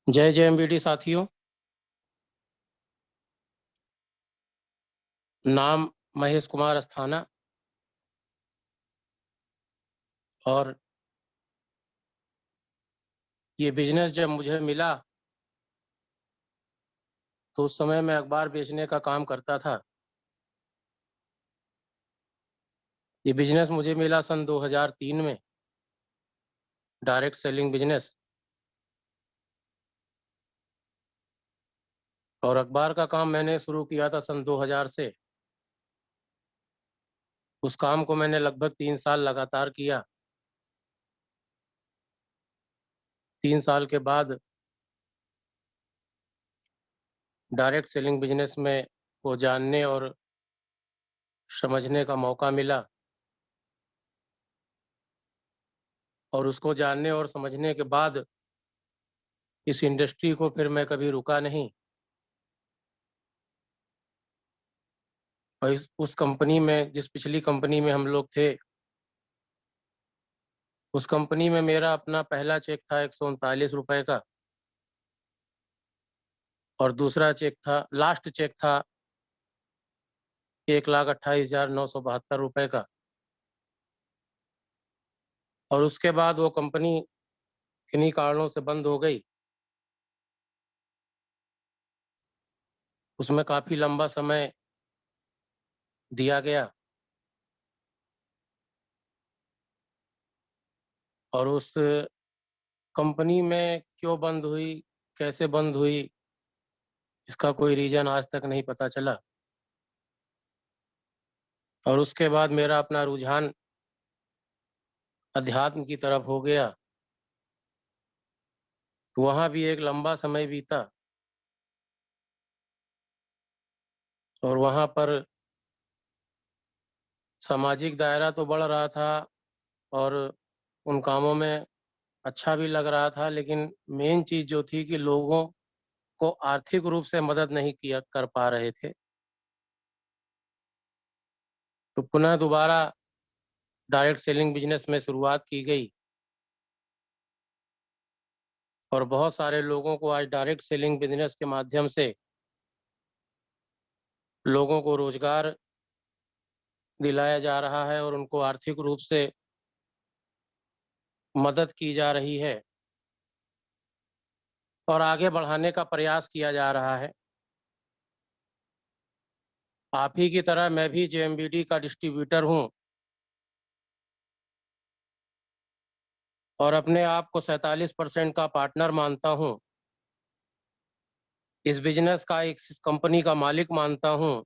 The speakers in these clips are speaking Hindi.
जय जय एमबीडी साथियों। नाम महेश कुमार अस्थाना। और ये बिजनेस जब मुझे मिला तो उस समय मैं अखबार बेचने का काम करता था। ये बिजनेस मुझे मिला सन 2003 में, डायरेक्ट सेलिंग बिजनेस। और अखबार का काम मैंने शुरू किया था सन 2000 से। उस काम को मैंने लगभग 3 साल लगातार किया। 3 साल के बाद डायरेक्ट सेलिंग बिजनेस में को जानने और समझने का मौका मिला। और उसको जानने और समझने के बाद इस इंडस्ट्री को फिर मैं कभी रुका नहीं। और उस कंपनी में, जिस पिछली कंपनी में हम लोग थे, उस कंपनी में मेरा अपना पहला चेक था 139 रुपए का। और दूसरा चेक था, लास्ट चेक था 1,28,972 रुपए का। और उसके बाद वो कंपनी किन्हीं कारणों से बंद हो गई। उसमें काफी लंबा समय दिया गया। और उस कंपनी में क्यों बंद हुई, कैसे बंद हुई, इसका कोई रीजन आज तक नहीं पता चला। और उसके बाद मेरा अपना रुझान अध्यात्म की तरफ हो गया। वहां भी एक लंबा समय बीता। और वहां पर सामाजिक दायरा तो बढ़ रहा था और उन कामों में अच्छा भी लग रहा था, लेकिन मेन चीज जो थी कि लोगों को आर्थिक रूप से मदद नहीं किया कर पा रहे थे। तो पुनः दोबारा डायरेक्ट सेलिंग बिजनेस में शुरुआत की गई। और बहुत सारे लोगों को आज डायरेक्ट सेलिंग बिजनेस के माध्यम से लोगों को रोजगार दिलाया जा रहा है और उनको आर्थिक रूप से मदद की जा रही है और आगे बढ़ाने का प्रयास किया जा रहा है। आप ही की तरह मैं भी जेएमबीडी का डिस्ट्रीब्यूटर हूं और अपने आप को 47% का पार्टनर मानता हूं। इस बिजनेस का, एक कंपनी का मालिक मानता हूं।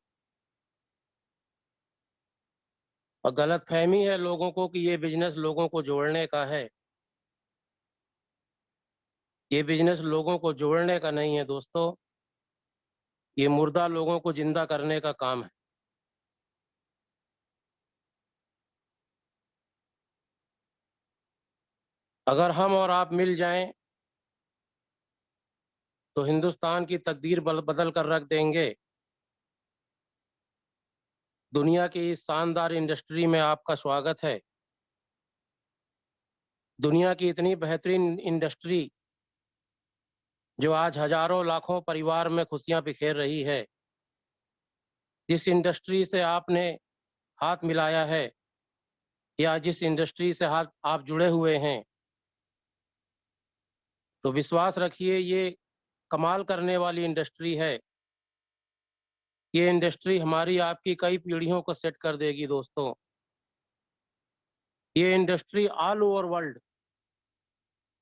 और गलतफहमी है लोगों को कि ये बिजनेस लोगों को जोड़ने का है। ये बिजनेस लोगों को जोड़ने का नहीं है दोस्तों। ये मुर्दा लोगों को जिंदा करने का काम है। अगर हम और आप मिल जाएं तो हिंदुस्तान की तकदीर बदल कर रख देंगे। दुनिया की इस शानदार इंडस्ट्री में आपका स्वागत है। दुनिया की इतनी बेहतरीन इंडस्ट्री जो आज हजारों लाखों परिवार में खुशियां बिखेर रही है, जिस इंडस्ट्री से आपने हाथ मिलाया है या जिस इंडस्ट्री से हाथ आप जुड़े हुए हैं, तो विश्वास रखिए ये कमाल करने वाली इंडस्ट्री है। ये इंडस्ट्री हमारी आपकी कई पीढ़ियों को सेट कर देगी दोस्तों। ये इंडस्ट्री ऑल ओवर वर्ल्ड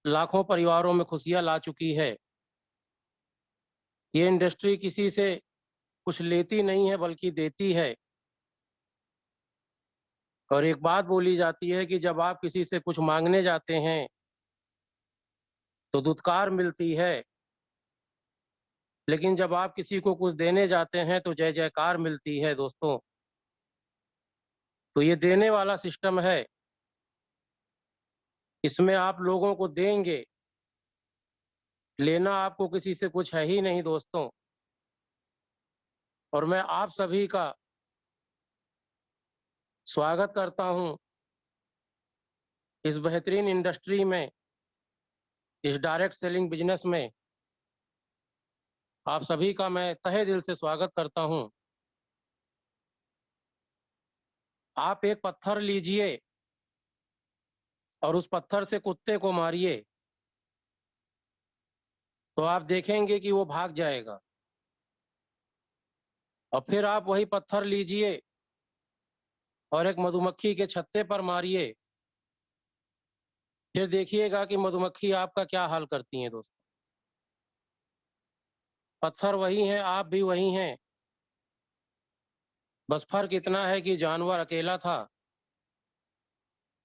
लाखों परिवारों में खुशियां ला चुकी है। ये इंडस्ट्री किसी से कुछ लेती नहीं है बल्कि देती है। और एक बात बोली जाती है कि जब आप किसी से कुछ मांगने जाते हैं तो दुत्कार मिलती है, लेकिन जब आप किसी को कुछ देने जाते हैं तो जय जयकार मिलती है दोस्तों। तो ये देने वाला सिस्टम है। इसमें आप लोगों को देंगे, लेना आपको किसी से कुछ है ही नहीं दोस्तों। और मैं आप सभी का स्वागत करता हूं इस बेहतरीन इंडस्ट्री में, इस डायरेक्ट सेलिंग बिजनेस में। आप सभी का मैं तहे दिल से स्वागत करता हूं। आप एक पत्थर लीजिए और उस पत्थर से कुत्ते को मारिए, तो आप देखेंगे कि वो भाग जाएगा। और फिर आप वही पत्थर लीजिए और एक मधुमक्खी के छत्ते पर मारिए, फिर देखिएगा कि मधुमक्खी आपका क्या हाल करती हैं दोस्तों। पत्थर वही हैं, आप भी वही हैं। बस फर्क इतना है कि जानवर अकेला था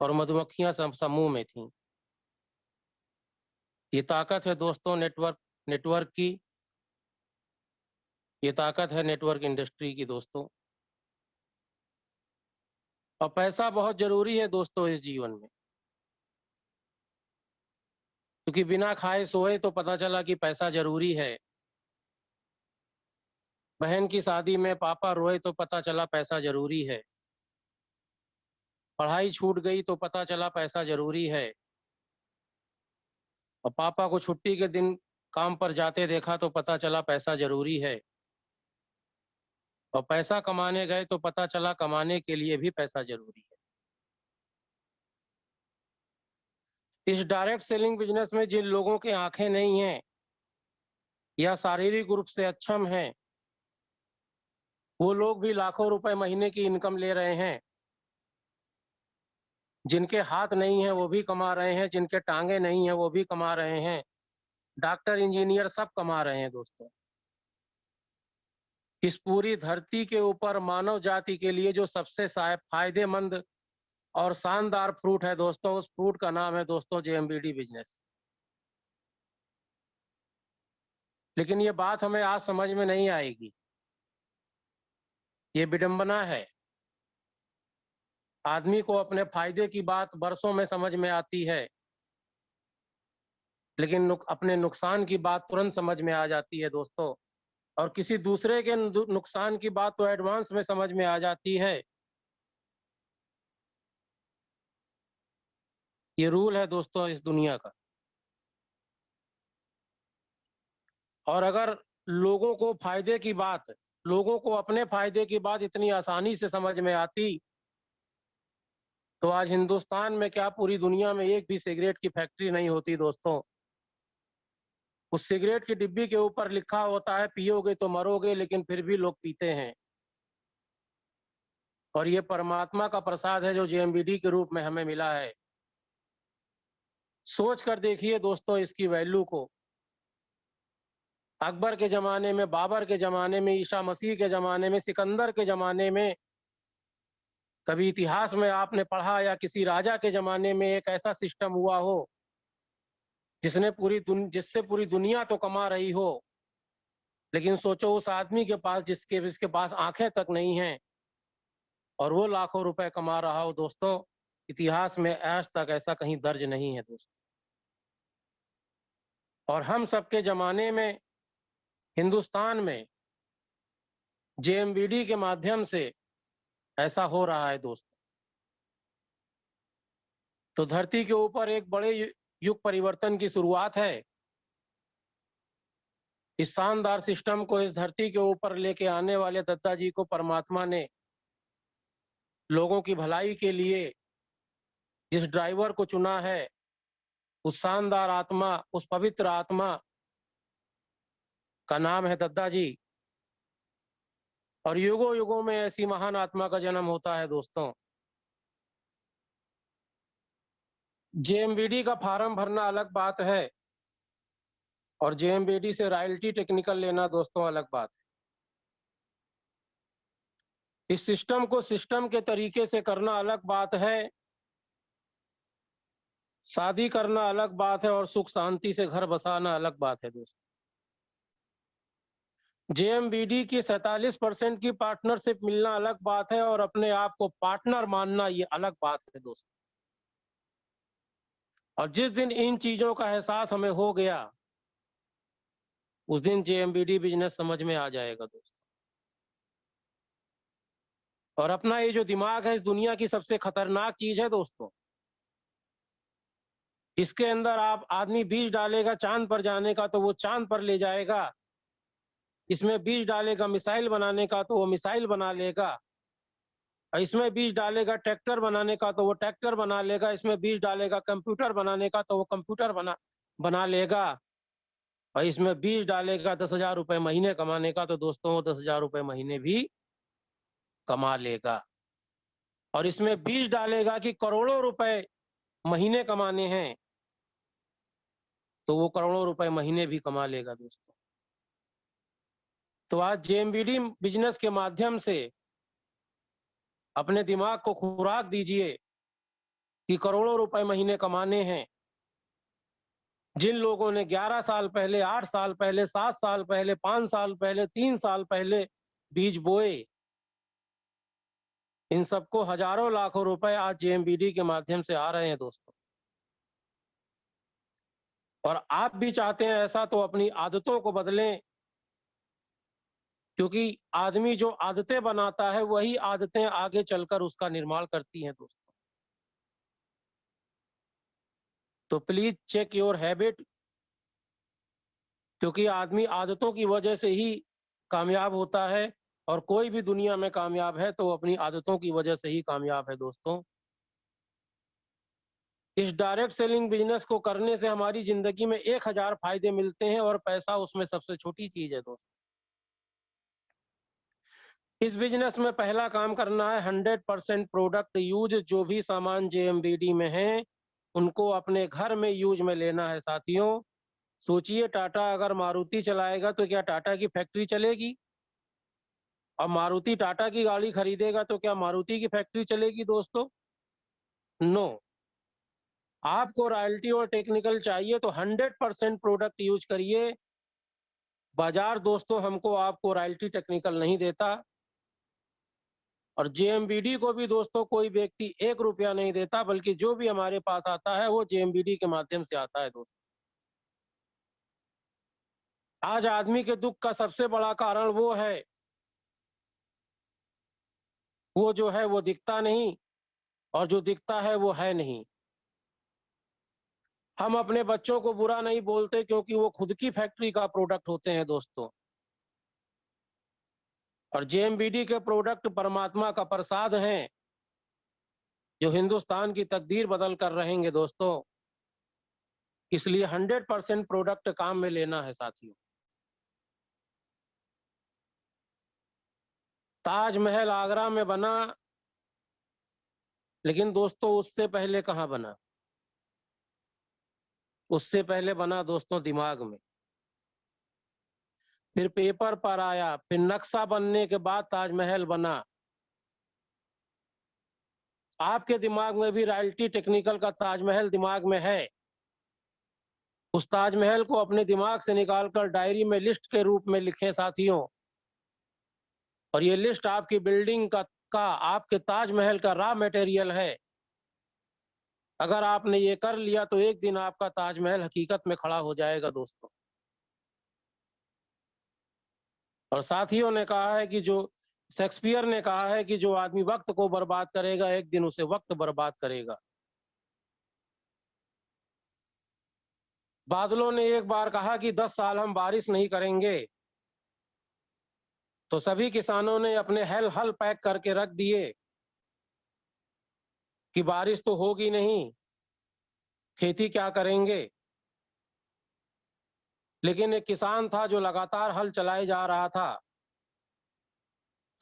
और मधुमक्खियां समूह में थीं। ये ताकत है दोस्तों नेटवर्क की। ये ताकत है नेटवर्क इंडस्ट्री की दोस्तों। और पैसा बहुत जरूरी है दोस्तों इस जीवन में, क्योंकि बिना खाए सोए तो पता चला कि पैसा जरूरी है। बहन की शादी में पापा रोए तो पता चला पैसा जरूरी है। पढ़ाई छूट गई तो पता चला पैसा जरूरी है। और पापा को छुट्टी के दिन काम पर जाते देखा तो पता चला पैसा जरूरी है। और पैसा कमाने गए तो पता चला कमाने के लिए भी पैसा जरूरी है। इस डायरेक्ट सेलिंग बिजनेस में जिन लोगों के आंखें नहीं हैं या शारीरिक रूप से अक्षम हैं, वो लोग भी लाखों रुपए महीने की इनकम ले रहे हैं। जिनके हाथ नहीं है वो भी कमा रहे हैं, जिनके टांगे नहीं है वो भी कमा रहे हैं। डॉक्टर, इंजीनियर सब कमा रहे हैं दोस्तों। इस पूरी धरती के ऊपर मानव जाति के लिए जो सबसे फायदेमंद और शानदार फ्रूट है दोस्तों, उस फ्रूट का नाम है दोस्तों जेएमबीडी बिजनेस। लेकिन ये बात हमें आज समझ में नहीं आएगी। ये विडंबना है। आदमी को अपने फायदे की बात बरसों में समझ में आती है, लेकिन अपने नुकसान की बात तुरंत समझ में आ जाती है दोस्तों। और किसी दूसरे के नुकसान की बात तो एडवांस में समझ में आ जाती है। ये रूल है दोस्तों इस दुनिया का। और अगर लोगों को फायदे की बात, लोगों को अपने फायदे की बात इतनी आसानी से समझ में आती, तो आज हिंदुस्तान में क्या पूरी दुनिया में एक भी सिगरेट की फैक्ट्री नहीं होती दोस्तों। उस सिगरेट की डिब्बी के ऊपर लिखा होता है पियोगे तो मरोगे, लेकिन फिर भी लोग पीते हैं। और ये परमात्मा का प्रसाद है जो जेएमबीडी के रूप में हमें मिला है। सोच कर देखिए दोस्तों इसकी वैल्यू को। अकबर के जमाने में, बाबर के जमाने में, ईसा मसीह के जमाने में, सिकंदर के जमाने में, कभी इतिहास में आपने पढ़ा या किसी राजा के जमाने में एक ऐसा सिस्टम हुआ हो जिससे पूरी दुनिया तो कमा रही हो, लेकिन सोचो उस आदमी के पास जिसके पास आंखें तक नहीं हैं और वो लाखों रुपए कमा रहा हो दोस्तों। इतिहास में आज तक ऐसा कहीं दर्ज नहीं है दोस्तों। और हम सबके जमाने में हिंदुस्तान में जेएमबीडी के माध्यम से ऐसा हो रहा है दोस्तों। तो धरती के ऊपर एक बड़े युग परिवर्तन की शुरुआत है। इस शानदार सिस्टम को इस धरती के ऊपर लेके आने वाले दत्ता जी को परमात्मा ने लोगों की भलाई के लिए जिस ड्राइवर को चुना है, उस शानदार आत्मा, उस पवित्र आत्मा का नाम है दत्ता जी। और युगों युगों में ऐसी महान आत्मा का जन्म होता है दोस्तों। जेएमबीडी का फॉर्म भरना अलग बात है और जेएमबीडी से रॉयल्टी टेक्निकल लेना दोस्तों अलग बात है। इस सिस्टम को सिस्टम के तरीके से करना अलग बात है। शादी करना अलग बात है और सुख शांति से घर बसाना अलग बात है दोस्तों। जेएमबीडी की 47% की पार्टनरशिप मिलना अलग बात है और अपने आप को पार्टनर मानना ये अलग बात है दोस्तों। और जिस दिन इन चीजों का एहसास हमें हो गया, उस दिन जेएमबीडी बिजनेस समझ में आ जाएगा दोस्तों। और अपना ये जो दिमाग है इस दुनिया की सबसे खतरनाक चीज है दोस्तों। इसके अंदर आप आदमी बीज डालेगा चांद पर जाने का तो वो चांद पर ले जाएगा, इसमें बीज डालेगा मिसाइल बनाने का तो वो मिसाइल बना लेगा, और इसमें बीज डालेगा ट्रैक्टर बनाने का तो वो ट्रैक्टर बना लेगा, इसमें बीज डालेगा कंप्यूटर बनाने का तो वो कंप्यूटर बना लेगा, और इसमें बीज डालेगा 10,000 रुपए महीने कमाने का तो दोस्तों वो 10,000 रुपए महीने भी कमा लेगा। और इसमें बीज डालेगा कि करोड़ों रुपए महीने कमाने हैं तो वो करोड़ों रुपए महीने भी कमा लेगा दोस्तों। तो आज जेएमबीडी बिजनेस के माध्यम से अपने दिमाग को खुराक दीजिए कि करोड़ों रुपए महीने कमाने हैं। जिन लोगों ने 11 साल पहले, 8 साल पहले, 7 साल पहले, 5 साल पहले, 3 साल पहले बीज बोए, इन सबको हजारों लाखों रुपए आज जेएमबीडी के माध्यम से आ रहे हैं दोस्तों। और आप भी चाहते हैं ऐसा तो अपनी आदतों को बदलें, क्योंकि आदमी जो आदतें बनाता है वही आदतें आगे चलकर उसका निर्माण करती हैं दोस्तों। तो प्लीज चेक योर हैबिट, क्योंकि आदमी आदतों की वजह से ही कामयाब होता है, और कोई भी दुनिया में कामयाब है तो अपनी आदतों की वजह से ही कामयाब है दोस्तों। इस डायरेक्ट सेलिंग बिजनेस को करने से हमारी जिंदगी में 1000 फायदे मिलते हैं और पैसा उसमें सबसे छोटी चीज है दोस्तों। इस बिजनेस में पहला काम करना है 100% प्रोडक्ट यूज। जो भी सामान जेएमबीडी में है उनको अपने घर में यूज में लेना है साथियों। सोचिए, टाटा अगर मारुति चलाएगा तो क्या टाटा की फैक्ट्री चलेगी? अब मारुति टाटा की गाड़ी खरीदेगा तो क्या मारुति की फैक्ट्री चलेगी दोस्तों? नो। आपको रॉयल्टी और टेक्निकल चाहिए तो 100% प्रोडक्ट यूज करिए। बाजार दोस्तों हमको आपको रॉयल्टी टेक्निकल नहीं देता, और जेएमबीडी को भी दोस्तों कोई व्यक्ति 1 रुपया नहीं देता, बल्कि जो भी हमारे पास आता है वो जेएमबीडी के माध्यम से आता है दोस्तों। आज आदमी के दुख का सबसे बड़ा कारण वो है, वो जो है वो दिखता नहीं, और जो दिखता है वो है नहीं। हम अपने बच्चों को बुरा नहीं बोलते क्योंकि वो खुद की फैक्ट्री का प्रोडक्ट होते हैं दोस्तों। और जेएमबीडी के प्रोडक्ट परमात्मा का प्रसाद हैं, जो हिंदुस्तान की तकदीर बदल कर रहेंगे दोस्तों। इसलिए 100% प्रोडक्ट काम में लेना है साथियों। ताजमहल आगरा में बना, लेकिन दोस्तों उससे पहले कहाँ बना? उससे पहले बना दोस्तों दिमाग में, फिर पेपर पर आया, फिर नक्शा बनने के बाद ताजमहल बना। आपके दिमाग में भी रॉयल्टी टेक्निकल का ताजमहल दिमाग में है। उस ताजमहल को अपने दिमाग से निकालकर डायरी में लिस्ट के रूप में लिखें साथियों। और ये लिस्ट आपकी बिल्डिंग का आपके ताजमहल का रॉ मटेरियल है। अगर आपने ये कर लिया तो एक दिन आपका ताजमहल हकीकत में खड़ा हो जाएगा दोस्तों। और साथियों ने कहा है कि जो शेक्सपियर ने कहा है कि जो आदमी वक्त को बर्बाद करेगा एक दिन उसे वक्त बर्बाद करेगा। बादलों ने एक बार कहा कि 10 साल हम बारिश नहीं करेंगे, तो सभी किसानों ने अपने हल पैक करके रख दिए कि बारिश तो होगी नहीं, खेती क्या करेंगे। लेकिन एक किसान था जो लगातार हल चलाए जा रहा था।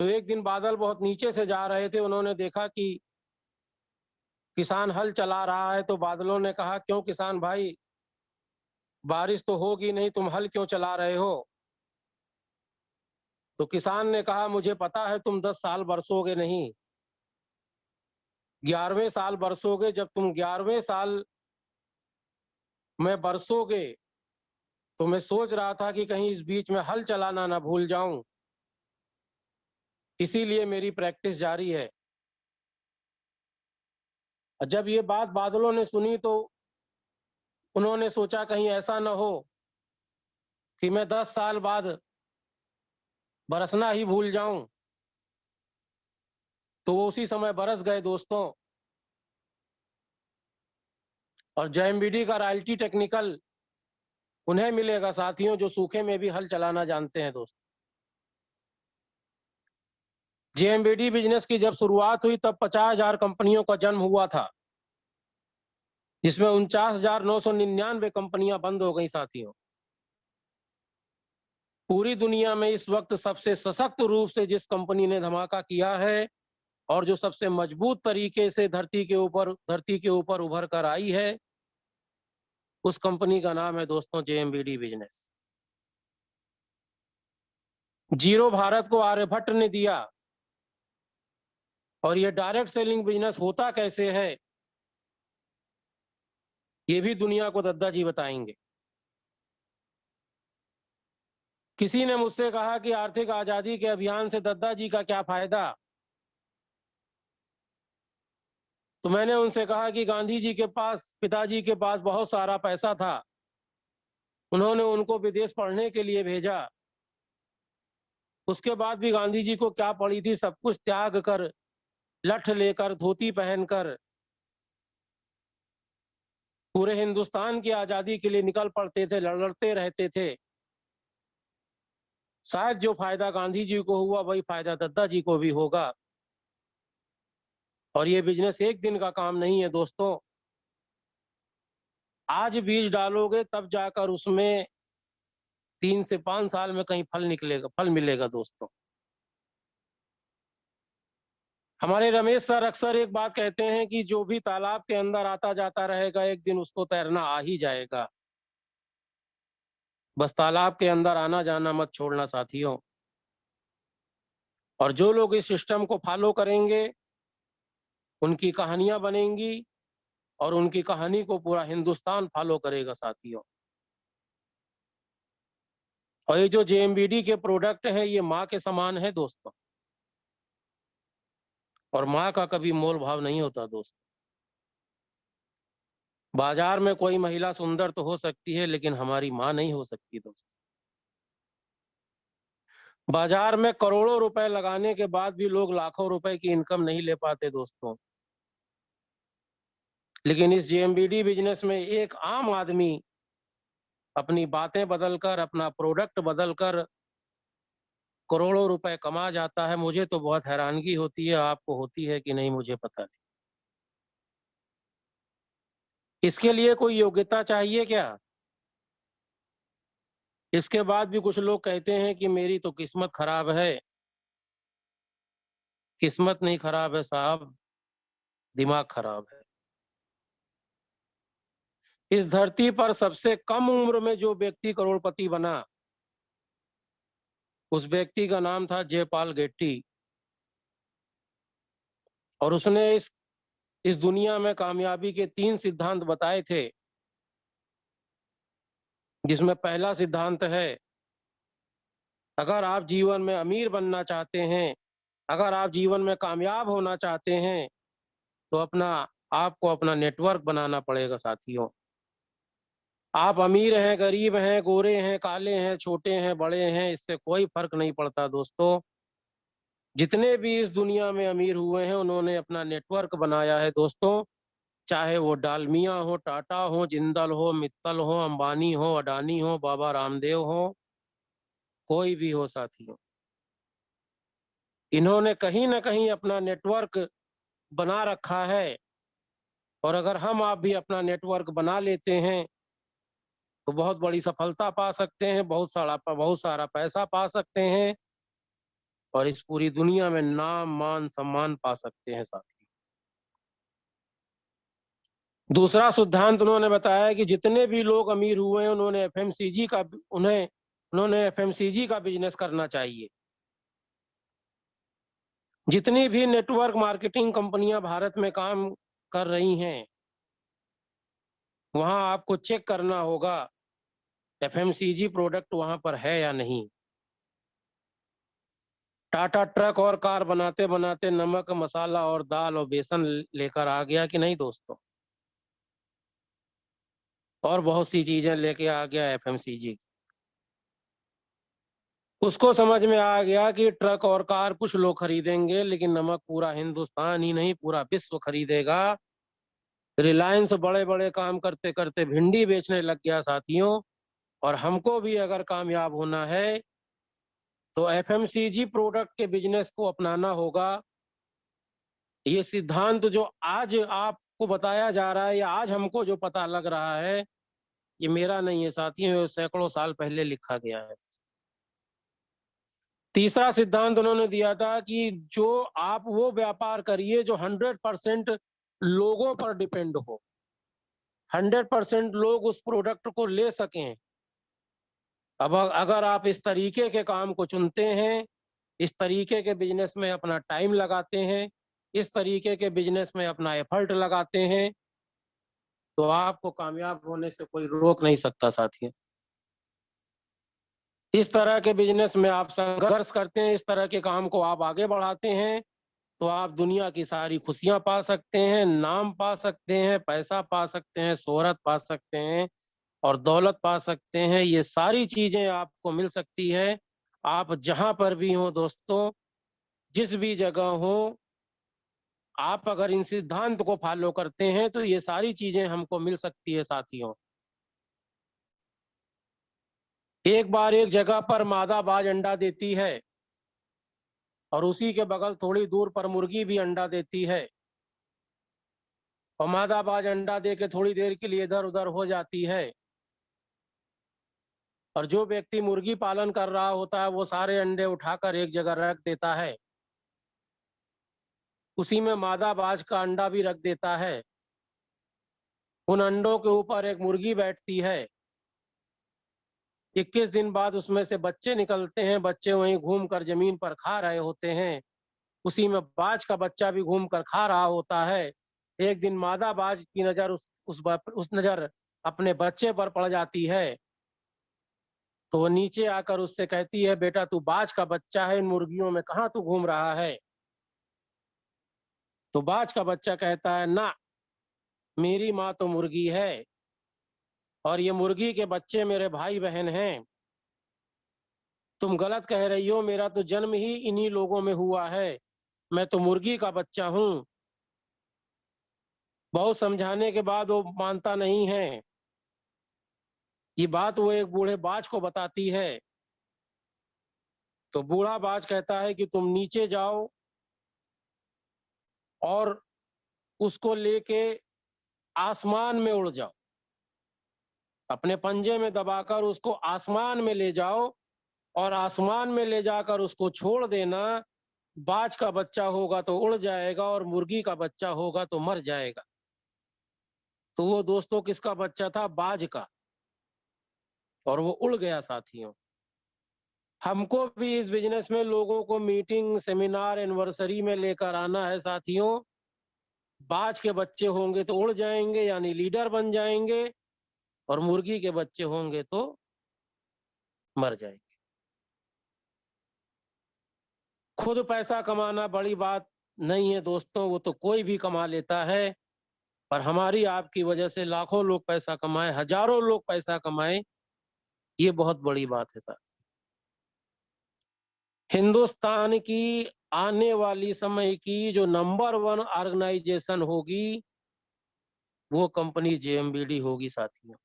तो एक दिन बादल बहुत नीचे से जा रहे थे, उन्होंने देखा कि किसान हल चला रहा है, तो बादलों ने कहा, क्यों किसान भाई, बारिश तो होगी नहीं, तुम हल क्यों चला रहे हो? तो किसान ने कहा, मुझे पता है तुम 10 साल बरसोगे नहीं, 11वें साल बरसोगे। जब तुम 11वें साल में बरसोगे तो मैं सोच रहा था कि कहीं इस बीच में हल चलाना ना भूल जाऊं, इसीलिए मेरी प्रैक्टिस जारी है। जब ये बात बादलों ने सुनी तो उन्होंने सोचा कहीं ऐसा ना हो कि मैं 10 साल बाद बरसना ही भूल जाऊं। तो वो उसी समय बरस गए दोस्तों। और जेएमबीडी का रॉयल्टी टेक्निकल उन्हें मिलेगा साथियों जो सूखे में भी हल चलाना जानते हैं दोस्तों। जेएमबीडी बिजनेस की जब शुरुआत हुई तब 50,000 कंपनियों का जन्म हुआ था, जिसमें 49,999 कंपनियां बंद हो गई साथियों। पूरी दुनिया में इस वक्त सबसे सशक्त रूप से जिस कंपनी ने धमाका किया है और जो सबसे मजबूत तरीके से धरती के ऊपर उभर कर आई है, उस कंपनी का नाम है दोस्तों जेएमबीडी बिजनेस। जीरो भारत को आर्यभट्ट ने दिया, और ये डायरेक्ट सेलिंग बिजनेस होता कैसे है, ये भी दुनिया को दद्दा जी बताएंगे। किसी ने मुझसे कहा कि आर्थिक आजादी के अभियान से दद्दा जी का क्या फायदा, तो मैंने उनसे कहा कि गांधी जी के पास, पिताजी के पास बहुत सारा पैसा था, उन्होंने उनको विदेश पढ़ने के लिए भेजा, उसके बाद भी गांधी जी को क्या पड़ी थी, सब कुछ त्याग कर, लठ लेकर, धोती पहनकर पूरे हिंदुस्तान की आजादी के लिए निकल पड़ते थे, लड़ते रहते थे। शायद जो फायदा गांधी जी को हुआ वही फायदा दद्दा जी को भी होगा। और ये बिजनेस एक दिन का काम नहीं है दोस्तों। आज बीज डालोगे तब जाकर उसमें 3 से 5 साल में कहीं फल मिलेगा दोस्तों। हमारे रमेश सर अक्सर एक बात कहते हैं कि जो भी तालाब के अंदर आता जाता रहेगा, एक दिन उसको तैरना आ ही जाएगा। बस तालाब के अंदर आना जाना मत छोड़ना साथियों। और जो लोग इस सिस्टम को फॉलो करेंगे, उनकी कहानियां बनेंगी, और उनकी कहानी को पूरा हिंदुस्तान फॉलो करेगा साथियों। और ये जो जेएमबीडी के प्रोडक्ट है, ये माँ के समान है दोस्तों, और माँ का कभी मोल भाव नहीं होता दोस्तों। बाजार में कोई महिला सुंदर तो हो सकती है, लेकिन हमारी माँ नहीं हो सकती दोस्तों। बाजार में करोड़ों रुपए लगाने के बाद भी लोग लाखों रुपए की इनकम नहीं ले पाते दोस्तों। लेकिन इस जेएमबीडी बिजनेस में एक आम आदमी अपनी बातें बदलकर, अपना प्रोडक्ट बदलकर करोड़ों रुपए कमा जाता है। मुझे तो बहुत हैरानगी होती है, आपको होती है कि नहीं मुझे पता नहीं। इसके लिए कोई योग्यता चाहिए क्या? इसके बाद भी कुछ लोग कहते हैं कि मेरी तो किस्मत खराब है। किस्मत नहीं खराब है साहब, दिमाग खराब है। इस धरती पर सबसे कम उम्र में जो व्यक्ति करोड़पति बना, उस व्यक्ति का नाम था जयपाल गेट्टी। और उसने इस दुनिया में कामयाबी के 3 सिद्धांत बताए थे, जिसमें पहला सिद्धांत है, अगर आप जीवन में अमीर बनना चाहते हैं, अगर आप जीवन में कामयाब होना चाहते हैं, तो आपको अपना नेटवर्क बनाना पड़ेगा साथियों। आप अमीर हैं, गरीब हैं, गोरे हैं, काले हैं, छोटे हैं, बड़े हैं, इससे कोई फर्क नहीं पड़ता दोस्तों। जितने भी इस दुनिया में अमीर हुए हैं, उन्होंने अपना नेटवर्क बनाया है दोस्तों। चाहे वो डालमिया हो, टाटा हो, जिंदल हो, मित्तल हो, अंबानी हो, अडानी हो, बाबा रामदेव हो, कोई भी हो साथियों, इन्होंने कहीं ना कहीं अपना नेटवर्क बना रखा है। और अगर हम आप भी अपना नेटवर्क बना लेते हैं, तो बहुत बड़ी सफलता पा सकते हैं, बहुत सारा पैसा पा सकते हैं, और इस पूरी दुनिया में नाम, मान, सम्मान पा सकते हैं साथी। दूसरा सिद्धांत उन्होंने बताया कि जितने भी लोग अमीर हुए हैं, उन्होंने एफएमसीजी का बिजनेस करना चाहिए। जितनी भी नेटवर्क मार्केटिंग कंपनियां भारत में काम कर रही हैं, वहां आपको चेक करना होगा एफएमसीजी प्रोडक्ट वहां पर है या नहीं। टाटा ट्रक और कार बनाते बनाते नमक, मसाला और दाल और बेसन लेकर आ गया कि नहीं दोस्तों? और बहुत सी चीजें लेके आ गया एफएमसीजी। उसको समझ में आ गया कि ट्रक और कार कुछ लोग खरीदेंगे, लेकिन नमक पूरा हिंदुस्तान ही नहीं, पूरा विश्व खरीदेगा। रिलायंस बड़े बड़े काम करते करते भिंडी बेचने लग गया साथियों। और हमको भी अगर कामयाब होना है, तो एफएमसीजी प्रोडक्ट के बिजनेस को अपनाना होगा। ये सिद्धांत जो आज आपको बताया जा रहा है या आज हमको जो पता लग रहा है, ये मेरा नहीं है साथियों, ये सैकड़ों साल पहले लिखा गया है। तीसरा सिद्धांत उन्होंने दिया था कि जो आप वो व्यापार करिए जो 100% लोगों पर डिपेंड हो, 100% लोग उस प्रोडक्ट को ले सकें। अब अगर आप इस तरीके के काम को चुनते हैं, इस तरीके के बिजनेस में अपना टाइम लगाते हैं, इस तरीके के बिजनेस में अपना एफर्ट लगाते हैं, तो आपको कामयाब होने से कोई रोक नहीं सकता साथियों। इस तरह के बिजनेस में आप संघर्ष करते हैं, इस तरह के काम को आप आगे बढ़ाते हैं, तो आप दुनिया की सारी खुशियां पा सकते हैं, नाम पा सकते हैं, पैसा पा सकते हैं, शोहरत पा सकते हैं और दौलत पा सकते हैं। ये सारी चीजें आपको मिल सकती है। आप जहां पर भी हो दोस्तों, जिस भी जगह हो, आप अगर इन सिद्धांत को फॉलो करते हैं तो ये सारी चीजें हमको मिल सकती है साथियों। एक बार एक जगह पर मादा बाज अंडा देती है और उसी के बगल थोड़ी दूर पर मुर्गी भी अंडा देती है, और मादा बाज अंडा दे के थोड़ी देर के लिए इधर उधर हो जाती है, और जो व्यक्ति मुर्गी पालन कर रहा होता है वो सारे अंडे उठाकर एक जगह रख देता है, उसी में मादा बाज का अंडा भी रख देता है। उन अंडों के ऊपर एक मुर्गी बैठती है। 21 दिन बाद उसमें से बच्चे निकलते हैं, बच्चे वहीं घूम कर जमीन पर खा रहे होते हैं, उसी में बाज का बच्चा भी घूम कर खा रहा होता है। एक दिन मादा बाज की नजर उस नजर अपने बच्चे पर पड़ जाती है, तो वो नीचे आकर उससे कहती है, बेटा तू बाज का बच्चा है, इन मुर्गियों में कहाँ तू घूम रहा है? तो बाज का बच्चा कहता है, ना, मेरी माँ तो मुर्गी है और ये मुर्गी के बच्चे मेरे भाई बहन हैं। तुम गलत कह रही हो, मेरा तो जन्म ही इन्हीं लोगों में हुआ है, मैं तो मुर्गी का बच्चा हूँ। बहुत समझाने के बाद वो मानता नहीं है। ये बात वो एक बूढ़े बाज को बताती है, तो बूढ़ा बाज कहता है कि तुम नीचे जाओ और उसको लेके आसमान में उड़ जाओ, अपने पंजे में दबाकर उसको आसमान में ले जाओ और आसमान में ले जाकर उसको छोड़ देना। बाज का बच्चा होगा तो उड़ जाएगा और मुर्गी का बच्चा होगा तो मर जाएगा। तो वो दोस्तों किसका बच्चा था? बाज का, और वो उड़ गया साथियों। हमको भी इस बिजनेस में लोगों को मीटिंग, सेमिनार, एनिवर्सरी में लेकर आना है साथियों। बाज के बच्चे होंगे तो उड़ जाएंगे यानी लीडर बन जाएंगे, और मुर्गी के बच्चे होंगे तो मर जाएंगे। खुद पैसा कमाना बड़ी बात नहीं है दोस्तों, वो तो कोई भी कमा लेता है, पर हमारी आपकी वजह से लाखों लोग पैसा कमाए, हजारों लोग पैसा कमाए, ये बहुत बड़ी बात है सर। हिंदुस्तान की आने वाली समय की जो नंबर 1 ऑर्गेनाइजेशन होगी, वो कंपनी जेएमबीडी होगी साथियों।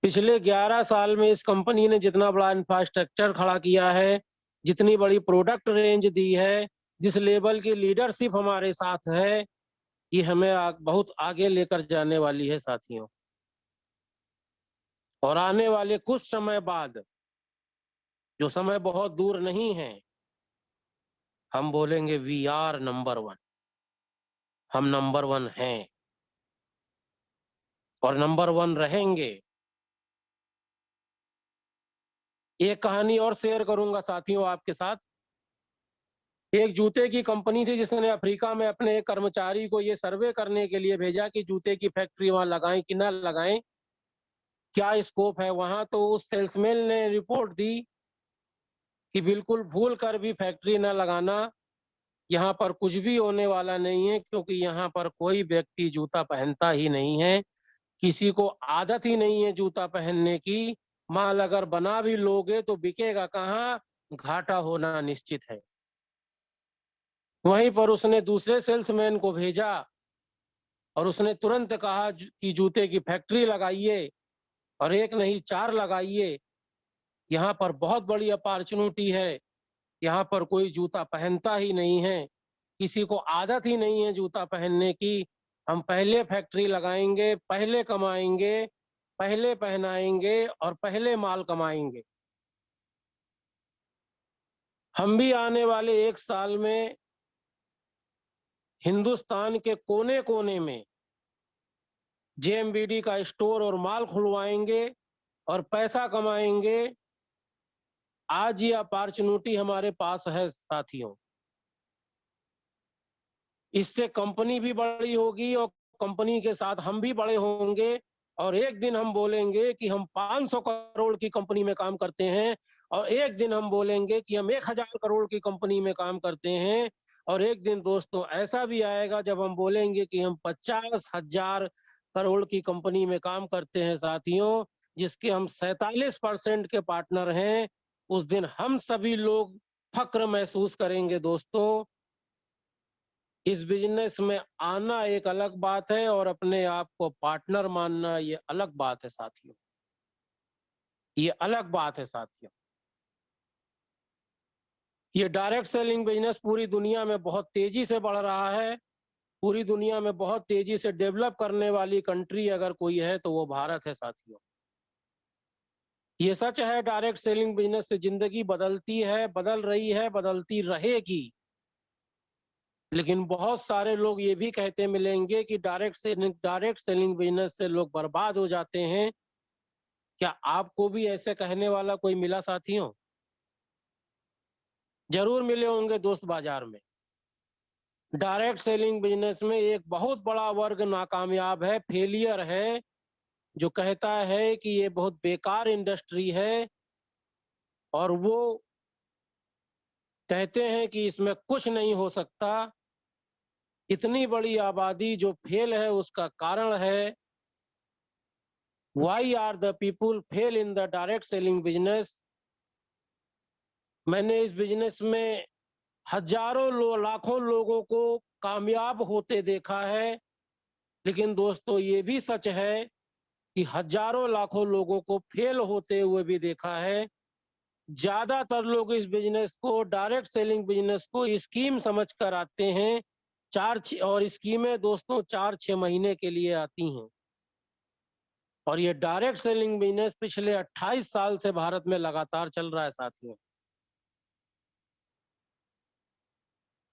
पिछले 11 साल में इस कंपनी ने जितना बड़ा इंफ्रास्ट्रक्चर खड़ा किया है, जितनी बड़ी प्रोडक्ट रेंज दी है, जिस लेवल की लीडरशिप हमारे साथ है, ये हमें बहुत आगे लेकर जाने वाली है साथियों। और आने वाले कुछ समय बाद, जो समय बहुत दूर नहीं है, हम बोलेंगे वी आर नंबर 1। हम नंबर 1 हैं और नंबर 1 रहेंगे। एक कहानी और शेयर करूंगा साथियों आपके साथ। एक जूते की कंपनी थी जिसने अफ्रीका में अपने एक कर्मचारी को ये सर्वे करने के लिए भेजा कि जूते की फैक्ट्री वहां लगाएं कि ना लगाएं, क्या स्कोप है वहां। तो उस सेल्समैन ने रिपोर्ट दी कि बिल्कुल भूल कर भी फैक्ट्री ना लगाना, यहाँ पर कुछ भी होने वाला नहीं है, क्योंकि यहाँ पर कोई व्यक्ति जूता पहनता ही नहीं है, किसी को आदत ही नहीं है जूता पहनने की। माल अगर बना भी लोगे तो बिकेगा कहाँ, घाटा होना निश्चित है। वहीं पर उसने दूसरे सेल्समैन को भेजा और उसने तुरंत कहा कि जूते की फैक्ट्री लगाइए, और एक नहीं 4 लगाइए। यहाँ पर बहुत बड़ी अपॉर्चुनिटी है। यहाँ पर कोई जूता पहनता ही नहीं है, किसी को आदत ही नहीं है जूता पहनने की। हम पहले फैक्ट्री लगाएंगे, पहले कमाएंगे, पहले पहनाएंगे और पहले माल कमाएंगे। हम भी आने वाले 1 साल में हिंदुस्तान के कोने-कोने में जेएमबीडी का स्टोर और माल खुलवाएंगे और पैसा कमाएंगे। आज ये अपॉर्चुनिटी हमारे पास है साथियों। इससे कंपनी भी बड़ी होगी और कंपनी के साथ हम भी बड़े होंगे और एक दिन हम बोलेंगे कि हम 500 करोड़ की कंपनी में काम करते हैं और एक दिन हम बोलेंगे कि हम 1000 करोड़ की कंपनी में काम करते हैं और एक दिन दोस्तों ऐसा भी आएगा जब हम बोलेंगे कि हम 50,000 करोड़ की कंपनी में काम करते हैं साथियों, जिसके हम 47% के पार्टनर हैं। उस दिन हम सभी लोग फक्र महसूस करेंगे दोस्तों। इस बिजनेस में आना एक अलग बात है और अपने आप को पार्टनर मानना ये अलग बात है साथियों। ये अलग बात है साथियों। ये डायरेक्ट सेलिंग बिजनेस पूरी दुनिया में बहुत तेजी से बढ़ रहा है। पूरी दुनिया में बहुत तेजी से डेवलप करने वाली कंट्री अगर कोई है तो वो भारत है साथियों। ये सच है, डायरेक्ट सेलिंग बिजनेस से जिंदगी बदलती है, बदल रही है, बदलती रहेगी। लेकिन बहुत सारे लोग ये भी कहते मिलेंगे कि डायरेक्ट सेलिंग बिजनेस से लोग बर्बाद हो जाते हैं। क्या आपको भी ऐसे कहने वाला कोई मिला साथियों? जरूर मिले होंगे दोस्त बाजार में। डायरेक्ट सेलिंग बिजनेस में एक बहुत बड़ा वर्ग नाकामयाब है, फेलियर है, जो कहता है कि ये बहुत बेकार इंडस्ट्री है और वो कहते हैं कि इसमें कुछ नहीं हो सकता। इतनी बड़ी आबादी जो फेल है उसका कारण है Why are the people fail in the direct selling business? मैंने इस बिजनेस में लाखों लोगों को कामयाब होते देखा है, लेकिन दोस्तों ये भी सच है कि हजारों लाखों लोगों को फेल होते हुए भी देखा है। ज्यादातर लोग इस बिजनेस को, डायरेक्ट सेलिंग बिजनेस को स्कीम समझकर आते हैं। और स्कीमें दोस्तों 4-6 महीने के लिए आती हैं। और ये डायरेक्ट सेलिंग बिजनेस पिछले 28 साल से भारत में लगातार चल रहा है साथियों।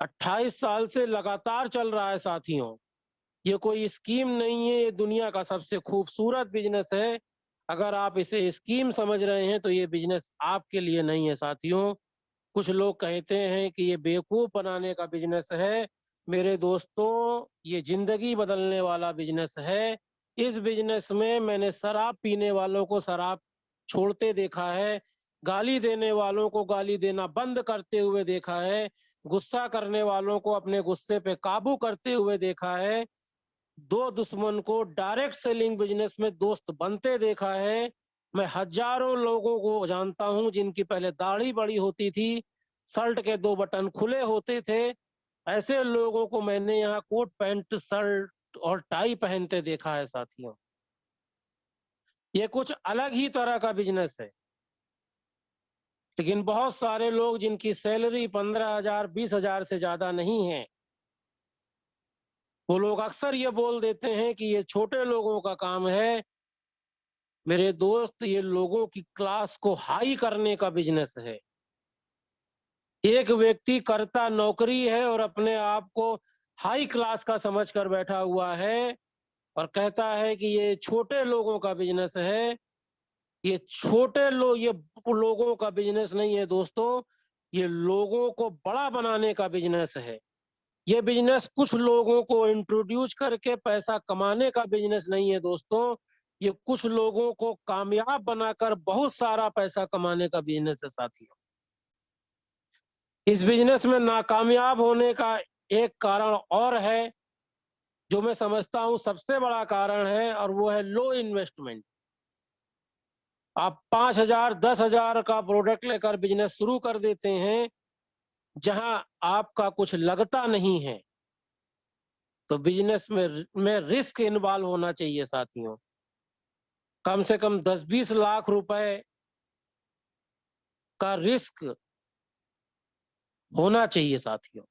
28 साल से लगातार चल रहा है साथियों। ये कोई स्कीम नहीं है, ये दुनिया का सबसे खूबसूरत बिजनेस है। अगर आप इसे स्कीम समझ रहे हैं तो ये बिजनेस आपके लिए नहीं है साथियों। कुछ लोग कहते हैं कि ये बेवकूफ बनाने का बिजनेस है। मेरे दोस्तों, ये जिंदगी बदलने वाला बिजनेस है। इस बिजनेस में मैंने शराब पीने वालों को शराब छोड़ते देखा है, गाली देने वालों को गाली देना बंद करते हुए देखा है, गुस्सा करने वालों को अपने गुस्से पे काबू करते हुए देखा है, दो दुश्मन को डायरेक्ट सेलिंग बिजनेस में दोस्त बनते देखा है। मैं हजारों लोगों को जानता हूं जिनकी पहले दाढ़ी बड़ी होती थी, शर्ट के 2 बटन खुले होते थे। ऐसे लोगों को मैंने यहाँ कोट पैंट शर्ट और टाई पहनते देखा है साथियों। ये कुछ अलग ही तरह का बिजनेस है। लेकिन बहुत सारे लोग जिनकी सैलरी 15,000 20,000 से ज्यादा नहीं है, वो लोग अक्सर ये बोल देते हैं कि ये छोटे लोगों का काम है। मेरे दोस्त, ये लोगों की क्लास को हाई करने का बिजनेस है। एक व्यक्ति करता नौकरी है और अपने आप को हाई क्लास का समझकर बैठा हुआ है और कहता है कि ये छोटे लोगों का बिजनेस है। ये लोगों का बिजनेस नहीं है दोस्तों, ये लोगों को बड़ा बनाने का बिजनेस है। ये बिजनेस कुछ लोगों को इंट्रोड्यूस करके पैसा कमाने का बिजनेस नहीं है दोस्तों। ये कुछ लोगों को कामयाब बनाकर बहुत सारा पैसा कमाने का बिजनेस है साथियों। इस बिजनेस में नाकामयाब होने का एक कारण और है, जो मैं समझता हूं सबसे बड़ा कारण है, और वो है लो इन्वेस्टमेंट। आप 5,000 10,000 का प्रोडक्ट लेकर बिजनेस शुरू कर देते हैं, जहां आपका कुछ लगता नहीं है। तो बिजनेस में रिस्क इन्वॉल्व होना चाहिए साथियों। कम से कम 10-20 लाख रुपए का रिस्क होना चाहिए साथियों।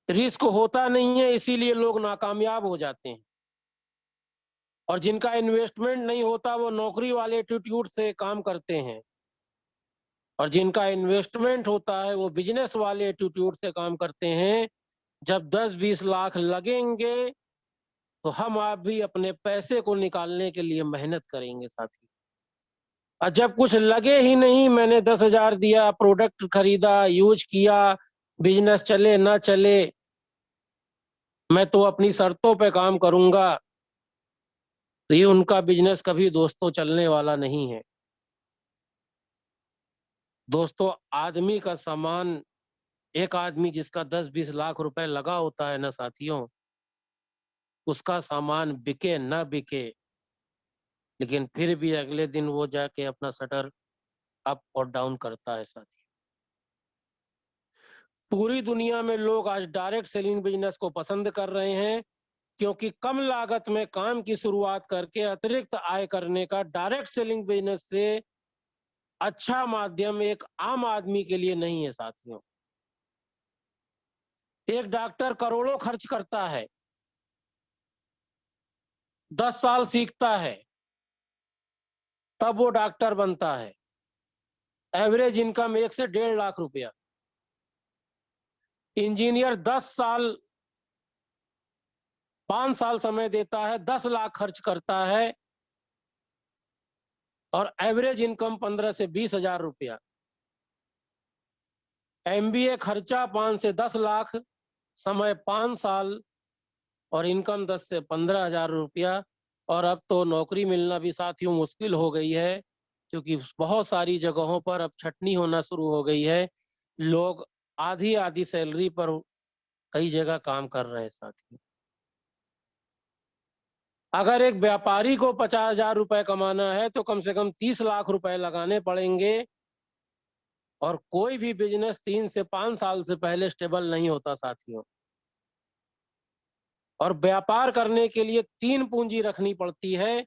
रिस्क होता नहीं है, इसीलिए लोग नाकामयाब हो जाते हैं। और जिनका इन्वेस्टमेंट नहीं होता वो नौकरी वाले एटीट्यूड से काम करते हैं, और जिनका इन्वेस्टमेंट होता है वो बिजनेस वाले एटीट्यूड से काम करते हैं। जब 10-20 लाख लगेंगे तो हम आप भी अपने पैसे को निकालने के लिए मेहनत करेंगे साथी। और जब कुछ लगे ही नहीं, मैंने 10,000 दिया, प्रोडक्ट खरीदा, यूज किया, बिजनेस चले ना चले, मैं तो अपनी शर्तों पे काम करूंगा, तो ये उनका बिजनेस कभी दोस्तों चलने वाला नहीं है। दोस्तों, आदमी का सामान, एक आदमी जिसका 10-20 लाख रुपए लगा होता है ना साथियों, उसका सामान बिके ना बिके, लेकिन फिर भी अगले दिन वो जाके अपना शटर अप और डाउन करता है साथी। पूरी दुनिया में लोग आज डायरेक्ट सेलिंग बिजनेस को पसंद कर रहे हैं, क्योंकि कम लागत में काम की शुरुआत करके अतिरिक्त आय करने का डायरेक्ट सेलिंग बिजनेस से अच्छा माध्यम एक आम आदमी के लिए नहीं है साथियों। एक डॉक्टर करोड़ों खर्च करता है, 10 साल सीखता है, तब वो डॉक्टर बनता है। एवरेज इनकम 1 से 1.5 लाख रुपया। इंजीनियर 5 साल समय देता है, 10 लाख खर्च करता है, और एवरेज इनकम 15 से 20 हजार रुपया। एमबीए खर्चा 5 से 10 लाख, समय 5 साल, और इनकम 10 से 15 हजार रुपया। और अब तो नौकरी मिलना भी साथियों मुश्किल हो गई है, क्योंकि बहुत सारी जगहों पर अब छटनी होना शुरू हो गई है। लोग आधी आधी सैलरी पर कई जगह काम कर रहे हैं साथियों। अगर एक व्यापारी को 50,000 रुपए कमाना है तो कम से कम 30 लाख रुपए लगाने पड़ेंगे, और कोई भी बिजनेस 3 से 5 साल से पहले स्टेबल नहीं होता साथियों। और व्यापार करने के लिए 3 पूंजी रखनी पड़ती है,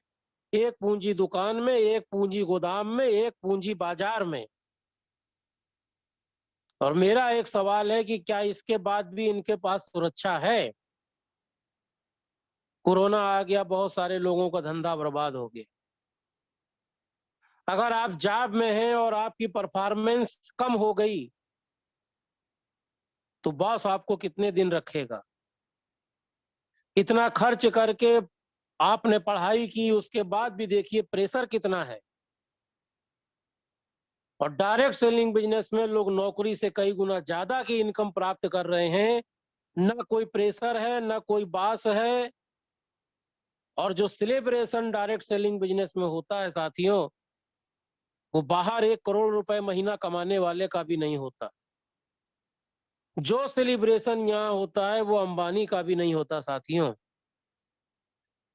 एक पूंजी दुकान में, एक पूंजी गोदाम में, एक पूंजी बाजार में। और मेरा एक सवाल है कि क्या इसके बाद भी इनके पास सुरक्षा है? कोरोना आ गया, बहुत सारे लोगों का धंधा बर्बाद हो गया। अगर आप जॉब में हैं और आपकी परफॉर्मेंस कम हो गई, तो बॉस आपको कितने दिन रखेगा? इतना खर्च करके आपने पढ़ाई की, उसके बाद भी देखिए प्रेशर कितना है। और डायरेक्ट सेलिंग बिजनेस में लोग नौकरी से कई गुना ज्यादा की इनकम प्राप्त कर रहे हैं। ना कोई प्रेशर है, ना कोई बास है। और जो सेलिब्रेशन डायरेक्ट सेलिंग बिजनेस में होता है साथियों, वो बाहर 1 करोड़ रुपए महीना कमाने वाले का भी नहीं होता। जो सेलिब्रेशन यहाँ होता है वो अंबानी का भी नहीं होता साथियों।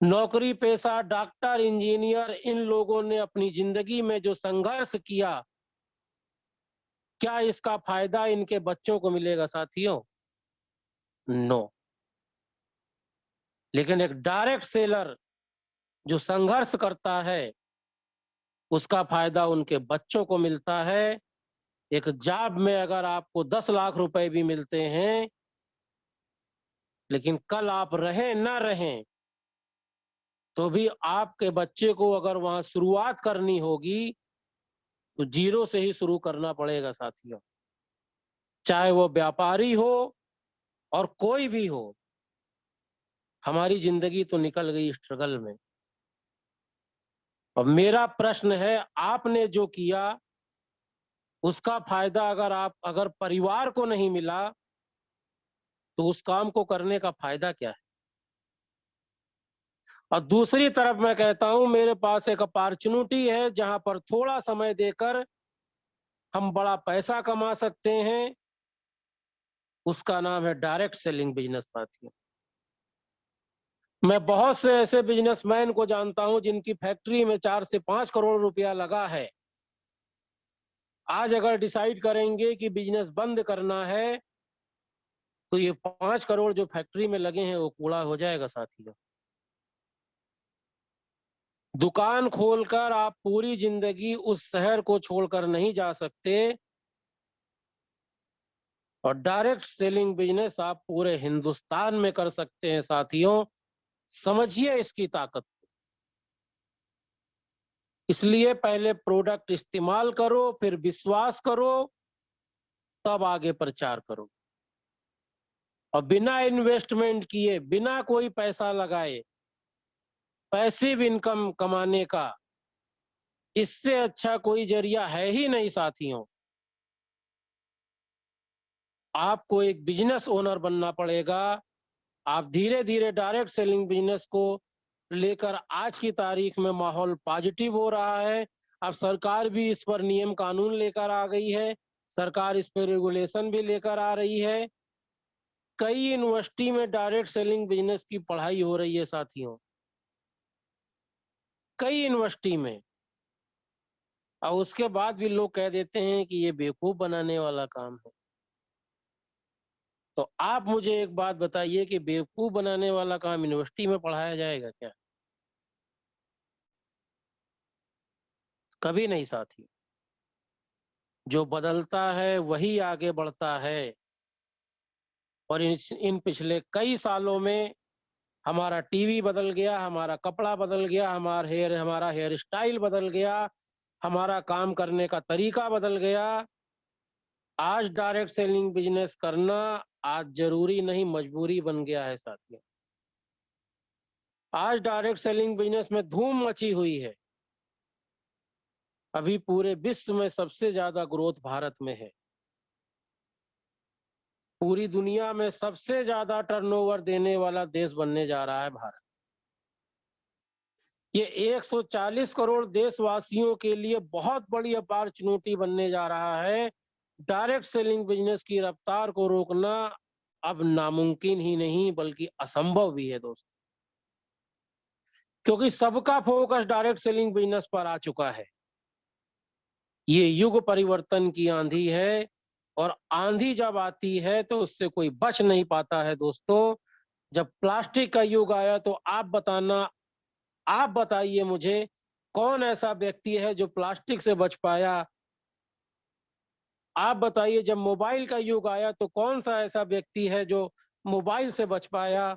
नौकरी पेशा डॉक्टर, इंजीनियर, इन लोगों ने अपनी जिंदगी में जो संघर्ष किया, क्या इसका फायदा इनके बच्चों को मिलेगा साथियों? नो। लेकिन एक डायरेक्ट सेलर जो संघर्ष करता है, उसका फायदा उनके बच्चों को मिलता है। एक जॉब में अगर आपको 10 लाख रुपए भी मिलते हैं, लेकिन कल आप रहें ना रहें, तो भी आपके बच्चे को अगर वहां शुरुआत करनी होगी, तो जीरो से ही शुरू करना पड़ेगा साथियों। चाहे वो व्यापारी हो और कोई भी हो। हमारी जिंदगी तो निकल गई स्ट्रगल में। अब मेरा प्रश्न है, आपने जो किया उसका फायदा अगर परिवार को नहीं मिला, तो उस काम को करने का फायदा क्या है? और दूसरी तरफ मैं कहता हूं, मेरे पास एक अपॉर्चुनिटी है जहां पर थोड़ा समय देकर हम बड़ा पैसा कमा सकते हैं। उसका नाम है डायरेक्ट सेलिंग बिजनेस साथियों। मैं बहुत से ऐसे बिजनेसमैन को जानता हूं जिनकी फैक्ट्री में 4 से 5 करोड़ रुपया लगा है। आज अगर डिसाइड करेंगे कि बिजनेस बंद करना है, तो ये 5 करोड़ जो फैक्ट्री में लगे हैं वो कूड़ा हो जाएगा साथियों। दुकान खोलकर आप पूरी जिंदगी उस शहर को छोड़कर नहीं जा सकते, और डायरेक्ट सेलिंग बिजनेस आप पूरे हिंदुस्तान में कर सकते हैं साथियों। समझिए इसकी ताकत। इसलिए पहले प्रोडक्ट इस्तेमाल करो, फिर विश्वास करो, तब आगे प्रचार करो। और बिना इन्वेस्टमेंट किए, बिना कोई पैसा लगाए पैसिव इनकम कमाने का इससे अच्छा कोई जरिया है ही नहीं साथियों। आपको एक बिजनेस ओनर बनना पड़ेगा। आप धीरे धीरे डायरेक्ट सेलिंग बिजनेस को लेकर आज की तारीख में माहौल पॉजिटिव हो रहा है। अब सरकार भी इस पर नियम कानून लेकर आ गई है, सरकार इस पर रेगुलेशन भी लेकर आ रही है। कई यूनिवर्सिटी में डायरेक्ट सेलिंग बिजनेस की पढ़ाई हो रही है साथियों, कई यूनिवर्सिटी में। और उसके बाद भी लोग कह देते हैं कि ये बेवकूफ बनाने वाला काम है। तो आप मुझे एक बात बताइए कि बेवकूफ बनाने वाला काम यूनिवर्सिटी में पढ़ाया जाएगा क्या? कभी नहीं साथी। जो बदलता है वही आगे बढ़ता है। और इन पिछले कई सालों में हमारा टीवी बदल गया, हमारा कपड़ा बदल गया, हमारा हेयर स्टाइल बदल गया, हमारा काम करने का तरीका बदल गया। आज डायरेक्ट सेलिंग बिजनेस करना आज जरूरी नहीं, मजबूरी बन गया है साथियों। आज डायरेक्ट सेलिंग बिजनेस में धूम मची हुई है। अभी पूरे विश्व में सबसे ज्यादा ग्रोथ भारत में है। पूरी दुनिया में सबसे ज्यादा टर्नओवर देने वाला देश बनने जा रहा है भारत। ये 140 करोड़ देशवासियों के लिए बहुत बड़ी अपॉर्चुनिटी बनने जा रहा है। डायरेक्ट सेलिंग बिजनेस की रफ्तार को रोकना अब नामुमकिन ही नहीं बल्कि असंभव भी है दोस्तों, क्योंकि सबका फोकस डायरेक्ट सेलिंग बिजनेस पर आ चुका है। ये युग परिवर्तन की आंधी है, और आंधी जब आती है तो उससे कोई बच नहीं पाता है दोस्तों। जब प्लास्टिक का युग आया तो आप बताइए मुझे, कौन ऐसा व्यक्ति है जो प्लास्टिक से बच पाया? आप बताइए, जब मोबाइल का युग आया तो कौन सा ऐसा व्यक्ति है जो मोबाइल से बच पाया?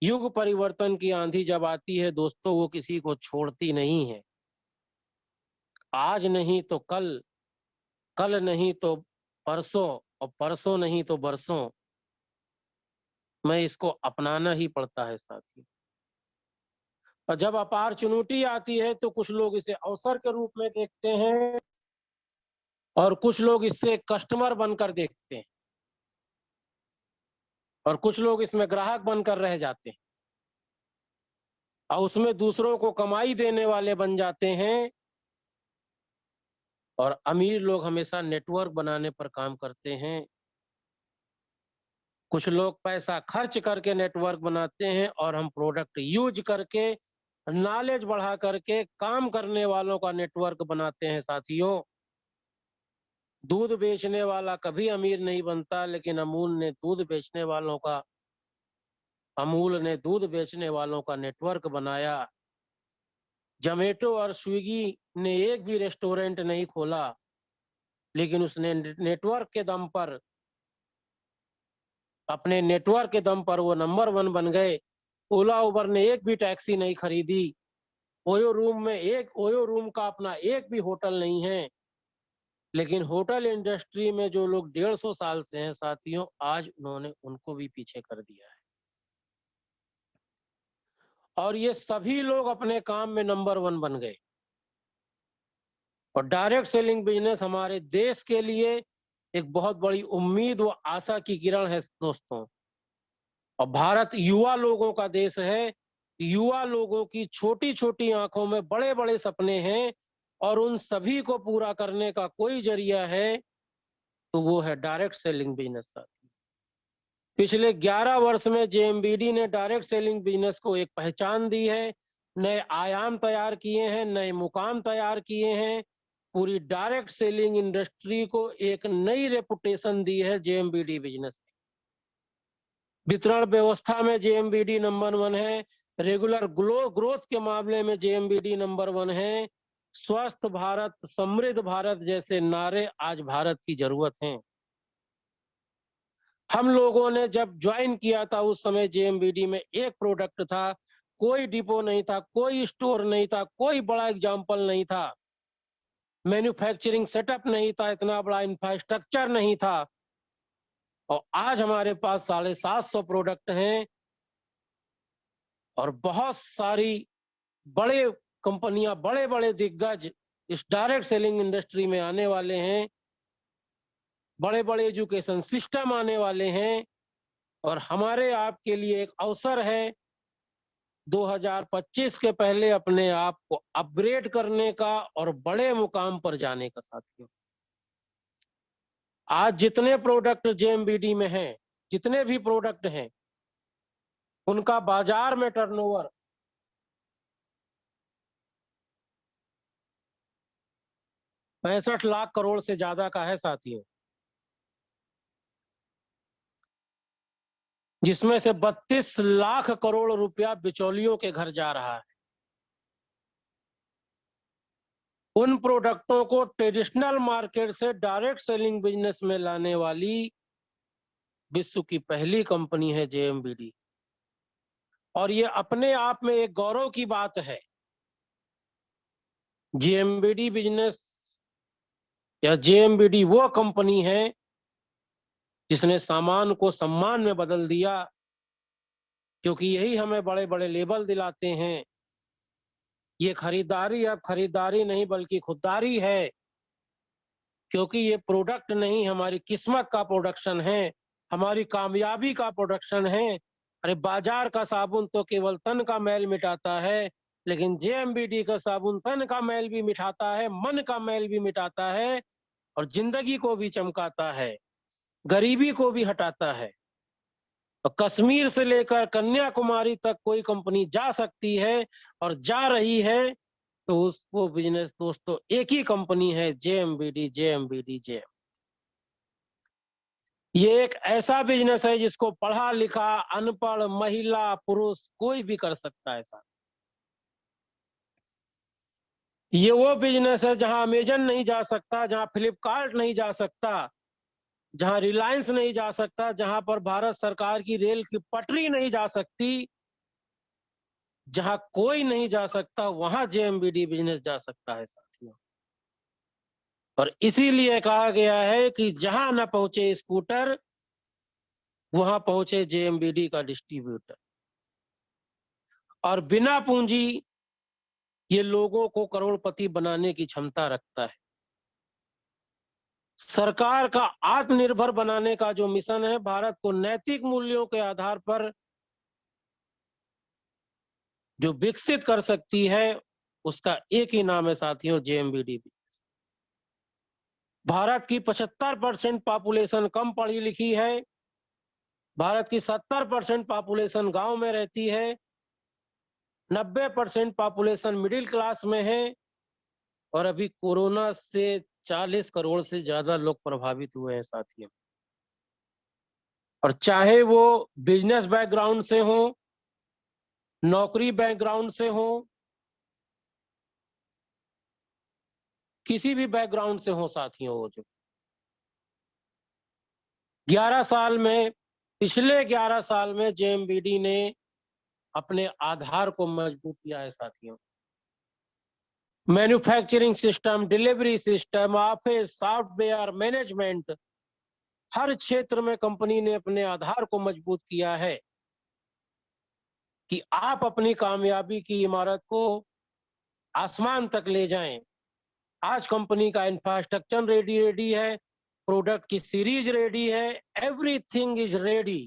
युग परिवर्तन की आंधी जब आती है दोस्तों, वो किसी को छोड़ती नहीं है। आज नहीं तो कल, कल नहीं तो परसों, और परसों नहीं तो बरसों में इसको अपनाना ही पड़ता है साथी। और जब अपॉर्चुनिटी आती है तो कुछ लोग इसे अवसर के रूप में देखते हैं, और कुछ लोग इससे कस्टमर बनकर देखते हैं, और कुछ लोग इसमें ग्राहक बनकर रह जाते हैं, और उसमें दूसरों को कमाई देने वाले बन जाते हैं। और अमीर लोग हमेशा नेटवर्क बनाने पर काम करते हैं। कुछ लोग पैसा खर्च करके नेटवर्क बनाते हैं, और हम प्रोडक्ट यूज करके, नॉलेज बढ़ा करके काम करने वालों का नेटवर्क बनाते हैं साथियों। दूध बेचने वाला कभी अमीर नहीं बनता, लेकिन अमूल ने दूध बेचने वालों का नेटवर्क बनाया। जोमेटो और स्विगी ने एक भी रेस्टोरेंट नहीं खोला, लेकिन उसने नेटवर्क के दम पर, अपने नेटवर्क के दम पर वो नंबर 1 बन गए। ओला उबर ने एक भी टैक्सी नहीं खरीदी। ओयो रूम का अपना एक भी होटल नहीं है। लेकिन होटल इंडस्ट्री में जो लोग 150 साल से हैं साथियों, आज उन्होंने उनको भी पीछे कर दिया है। और ये सभी लोग अपने काम में नंबर 1 बन गए। और डायरेक्ट सेलिंग बिजनेस हमारे देश के लिए एक बहुत बड़ी उम्मीद व आशा की किरण है दोस्तों। और भारत युवा लोगों का देश है। युवा लोगों की छोटी छोटी आंखों में बड़े बड़े सपने हैं, और उन सभी को पूरा करने का कोई जरिया है तो वो है डायरेक्ट सेलिंग बिजनेस। पिछले 11 वर्ष में जेएमबीडी ने डायरेक्ट सेलिंग बिजनेस को एक पहचान दी है, नए आयाम तैयार किए हैं, नए मुकाम तैयार किए हैं। पूरी डायरेक्ट सेलिंग इंडस्ट्री को एक नई रेपुटेशन दी है जेएमबीडी बिजनेस। वितरण व्यवस्था में जेएमबीडी नंबर 1 है। रेगुलर ग्रोथ के मामले में जेएमबीडी नंबर 1 है। स्वस्थ भारत, समृद्ध भारत जैसे नारे आज भारत की जरूरत हैं। हम लोगों ने जब ज्वाइन किया था उस समय जेएमबीडी में एक प्रोडक्ट था, कोई डिपो नहीं था, कोई स्टोर नहीं था, कोई बड़ा एग्जाम्पल नहीं था, मैन्युफैक्चरिंग सेटअप नहीं था, इतना बड़ा इंफ्रास्ट्रक्चर नहीं था। और आज हमारे पास 750 प्रोडक्ट हैं और बहुत सारी बड़े कंपनियां, बड़े बड़े दिग्गज इस डायरेक्ट सेलिंग इंडस्ट्री में आने वाले हैं, बड़े बड़े एजुकेशन सिस्टम आने वाले हैं। और हमारे आपके लिए एक अवसर है 2025 के पहले अपने आप को अपग्रेड करने का और बड़े मुकाम पर जाने का। साथियों, आज जितने प्रोडक्ट जेएमबीडी में हैं, जितने भी प्रोडक्ट हैं, उनका बाजार में टर्नओवर 65 लाख करोड़ से ज्यादा का है साथियों, जिसमें से 32 लाख करोड़ रुपया बिचौलियों के घर जा रहा है। उन प्रोडक्टों को ट्रेडिशनल मार्केट से डायरेक्ट सेलिंग बिजनेस में लाने वाली विश्व की पहली कंपनी है जेएमबीडी। और ये अपने आप में एक गौरव की बात है। जेएमबीडी बिजनेस या जेएमबीडी वो कंपनी है जिसने सामान को सम्मान में बदल दिया, क्योंकि यही हमें बड़े बड़े लेबल दिलाते हैं। ये खरीदारी अब खरीदारी नहीं बल्कि खुददारी है, क्योंकि ये प्रोडक्ट नहीं, हमारी किस्मत का प्रोडक्शन है, हमारी कामयाबी का प्रोडक्शन है। अरे बाजार का साबुन तो केवल तन का मैल मिटाता है, लेकिन जेएमबीडी का साबुन तन का मैल भी मिटाता है, मन का मैल भी मिटाता है और जिंदगी को भी चमकाता है, गरीबी को भी हटाता है। तो कश्मीर से लेकर कन्याकुमारी तक कोई कंपनी जा सकती है और जा रही है, तो उस वो बिजनेस दोस्तों एक ही कंपनी है, जेएमबीडी जेएमबीडी जेएम। ये एक ऐसा बिजनेस है जिसको पढ़ा लिखा, अनपढ़, महिला, पुरुष कोई भी कर सकता है साहब। ये वो बिजनेस है जहां अमेजन नहीं जा सकता, जहां फ्लिपकार्ट नहीं जा सकता, जहां रिलायंस नहीं जा सकता, जहां पर भारत सरकार की रेल की पटरी नहीं जा सकती, जहां कोई नहीं जा सकता, वहां जेएमबीडी बिजनेस जा सकता है साथियों। और इसीलिए कहा गया है कि जहां न पहुंचे स्कूटर, वहां पहुंचे जेएमबीडी का डिस्ट्रीब्यूटर। और बिना पूंजी ये लोगों को करोड़पति बनाने की क्षमता रखता है। सरकार का आत्मनिर्भर बनाने का जो मिशन है, भारत को नैतिक मूल्यों के आधार पर जो विकसित कर सकती है, उसका एक ही नाम है साथियों, जेएमबीडी। भारत की 75% पॉपुलेशन कम पढ़ी लिखी है, भारत की 70% पॉपुलेशन गांव में रहती है, 90% पॉपुलेशन मिडिल क्लास में है, और अभी कोरोना से 40 करोड़ से ज्यादा लोग प्रभावित हुए हैं साथियों। और चाहे वो बिजनेस बैकग्राउंड से हो, नौकरी बैकग्राउंड से हो, किसी भी बैकग्राउंड से हो साथियों, वो जो 11 साल में, पिछले 11 साल में जेएमबीडी ने अपने आधार को मजबूत किया है साथियों। Manufacturing system, delivery system, office, software, management, हर क्षेत्र में कंपनी ने अपने आधार को मजबूत किया है कि आप अपनी कामयाबी की इमारत को आसमान तक ले जाएं। आज कंपनी का इंफ्रास्ट्रक्चर रेडी है, प्रोडक्ट की सीरीज रेडी है, एवरीथिंग इज रेडी।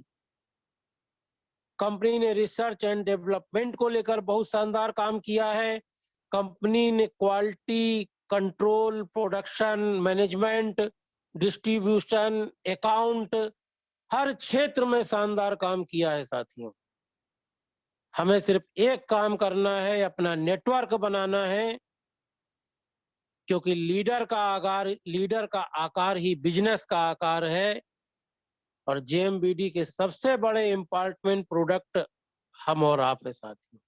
कंपनी ने रिसर्च एंड डेवलपमेंट को लेकर बहुत शानदार काम किया है। कंपनी ने quality control, production management, distribution, account, हर क्षेत्र में शानदार काम किया है साथियों। हमें सिर्फ एक काम करना है, अपना नेटवर्क बनाना है, क्योंकि लीडर का आकार ही बिजनेस का आकार है। और जेएमबीडी के सबसे बड़े इंपॉर्टेंट प्रोडक्ट हम और आप है साथियों।